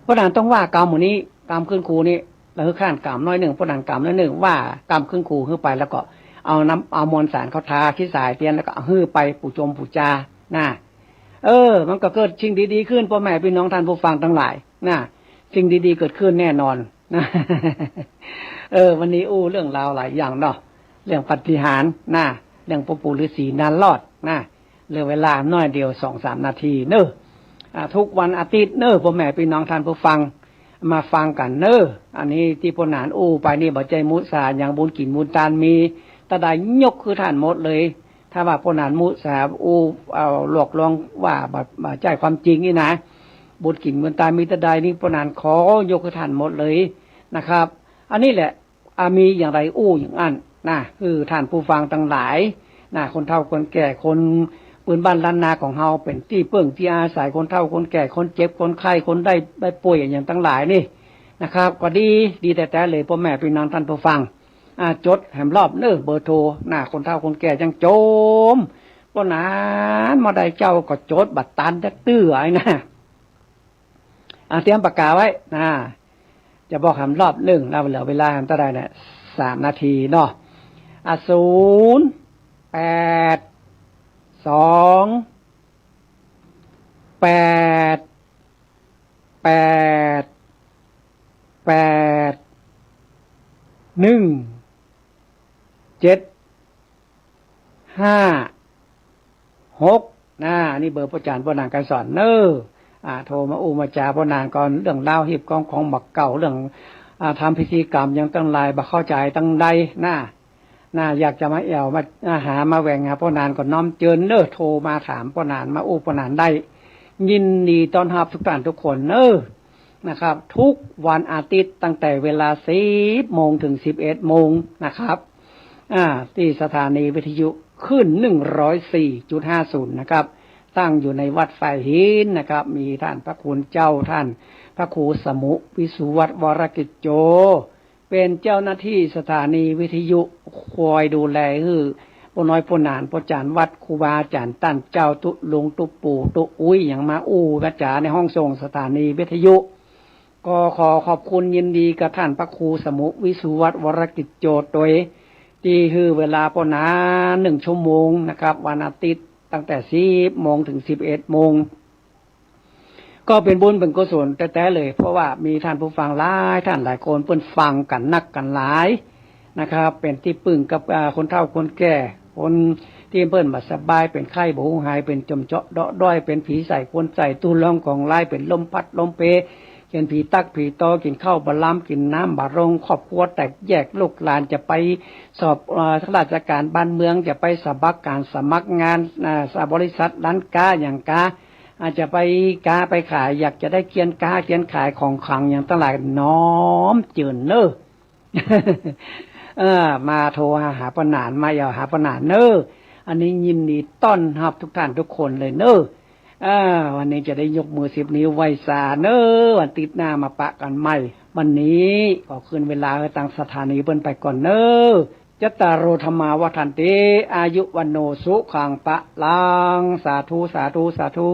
เพราะนั้นต้องว่ากรรมหมู่นี้กรรมขึ้นขู่นี่เราคือข้านกรรมน้อยหนึ่งเพราะนั้นกรรมน้อยหนึ่งว่ากรรมขึ้นขู่คือไปแล้วก็เอามวลสารเขาทาขี้สายเตียนแล้วก็ฮื้อไปปูจมปูจามันก็เกิดสิ่งดีๆขึ้นพ่อแม่พี่น้องท่านผู้ฟังทั้งหลายสิ่งดีๆเกิดขึ้นแน่นอนวันนี้เรื่องราวหลายอย่างเนาะเรื่องปาฏิหาริย์เรื่องปู่ฤาษีนานรอดเหลือเวลาน้อยเดียว 2-3 นาทีทุกวันอาทิตย์พ่อแม่พี่น้องท่านผู้ฟังมาฟังกันอันนี้ที่พ่อหนานไปนี่บ่ใจมุสาอย่างบุญกินบุญทานมีตะได้ยกคือท่านหมดเลยถ้าว่าพ่อหนานมุสาเอาหลอกลวงว่าบ่ใจความจริงนี่บุญกินบุญทานมีตะได้นี่พ่อหนานขอยกคือท่านหมดเลยนะครับอันนี้แหละมีอย่างไรอย่างนั้นคือท่านผู้ฟังทั้งหลายคนเฒ่าคนแก่คนปืนบ้านล้านนาของเฮาเป็นที่เปิ้งที่อาศัยคนเฒ่าคนแก่คนเจ็บคนไข้คนได้ป่วยอย่างทั้งหลายนี่นะครับก็ดีแต่เลยพ่อแม่พี่น้องท่านผู้ฟังจดแหมรอบเบอร์โทรคนเฒ่าคนแก่จังโจมก็นานมาได้เจ้าก็จดบัตรตันจะตื้อไอ้เตรียมปากกาไว้จะบอกคำรอบหนึ่งเราเหลือเวลาเท่าไหร่3 นาทีเนาะนี่เบอร์ประจานพ่อนางการสอนโทรมามาจาพ่อนางก่อนเรื่องเล่าหิบของบักเก่าเรื่องทำพิธีกรรมยังตั้งหลายบักเข้าใจตั้งใดอยากจะมาแอวมาหามาแหวงหาพ่อนานก็น้อมเจิญโทรมาถามพ่อนานมาพ่อนานได้ยินดีต้อนรับทุกท่านทุกคนนะครับทุกวันอาทิตย์ตั้งแต่เวลา 10 โมงถึง 11 โมงนะครับที่สถานีวิทยุขึ้น 104.50 นะครับ ตั้งอยู่ในวัดฝ่ายหินนะครับมีท่านพระคุณเจ้าท่านพระครูสมุวิสุวัตรวรกิจโจเป็นเจ้าหน้าที่สถานีวิทยุคอยดูแลคือปน้อยปนานปจานวัดครูบาอาจารย์ตั้นเจ้าตุลุงตุปู่ตุอุ้ยอย่างมากระจาในห้องส่งสถานีวิทยุก็ขอขอบคุณยินดีกับท่านพระครูสมุวิสุวัตรวรกิจโจโดยที่คือเวลาปนา1 ชั่วโมงนะครับวันอาทิตย์ตั้งแต่10 โมงถึง11 โมงก็เป็นบุญเป็นกุศลแต่เลยเพราะว่ามีท่านผู้ฟังหลายท่านหลายคนเพิ่นฟังกันนักกันหลายนะครับเป็นที่ปึ้งกับคนเฒ่าคนแก่คนที่เพิ่นบ่สบายเป็นไข้บ่ฮู้หายเป็นจมเจาะเดาะด้อยเป็นผีใส่คนใส่ตู้ร้องของลายเป็นลมพัดลมเพเป็นผีตักผีตอกินข้าวบะล้ำกินน้ำบะรงครอบครัวแตกแยกลูกหลานจะไปสอบราชการบ้านเมืองจะไปสมัครการสมัครงานบริษัทร้านค้าอย่างกาอาจจะไปกาไปขายอยากจะได้เขียนกาเขียนขายของขลังอย่างตลาดน้อมจืนเนอ มาโทรหาปนานมาอย่าหาปนานเนออันนี้ยินดีต้อนรับทุกท่านทุกคนเลยเนอวันนี้จะได้ยกมือ10 นิ้วไหว้สาเนอวันติดหน้ามาปะกันใหม่วันนี้ก็คืนเวลาตั้งสถานีเปิ้นไปก่อนเนอจัตตารโอธรรมาวัฏันติอายุวันโนสุขังปะลังสาธุสาธุสาธุ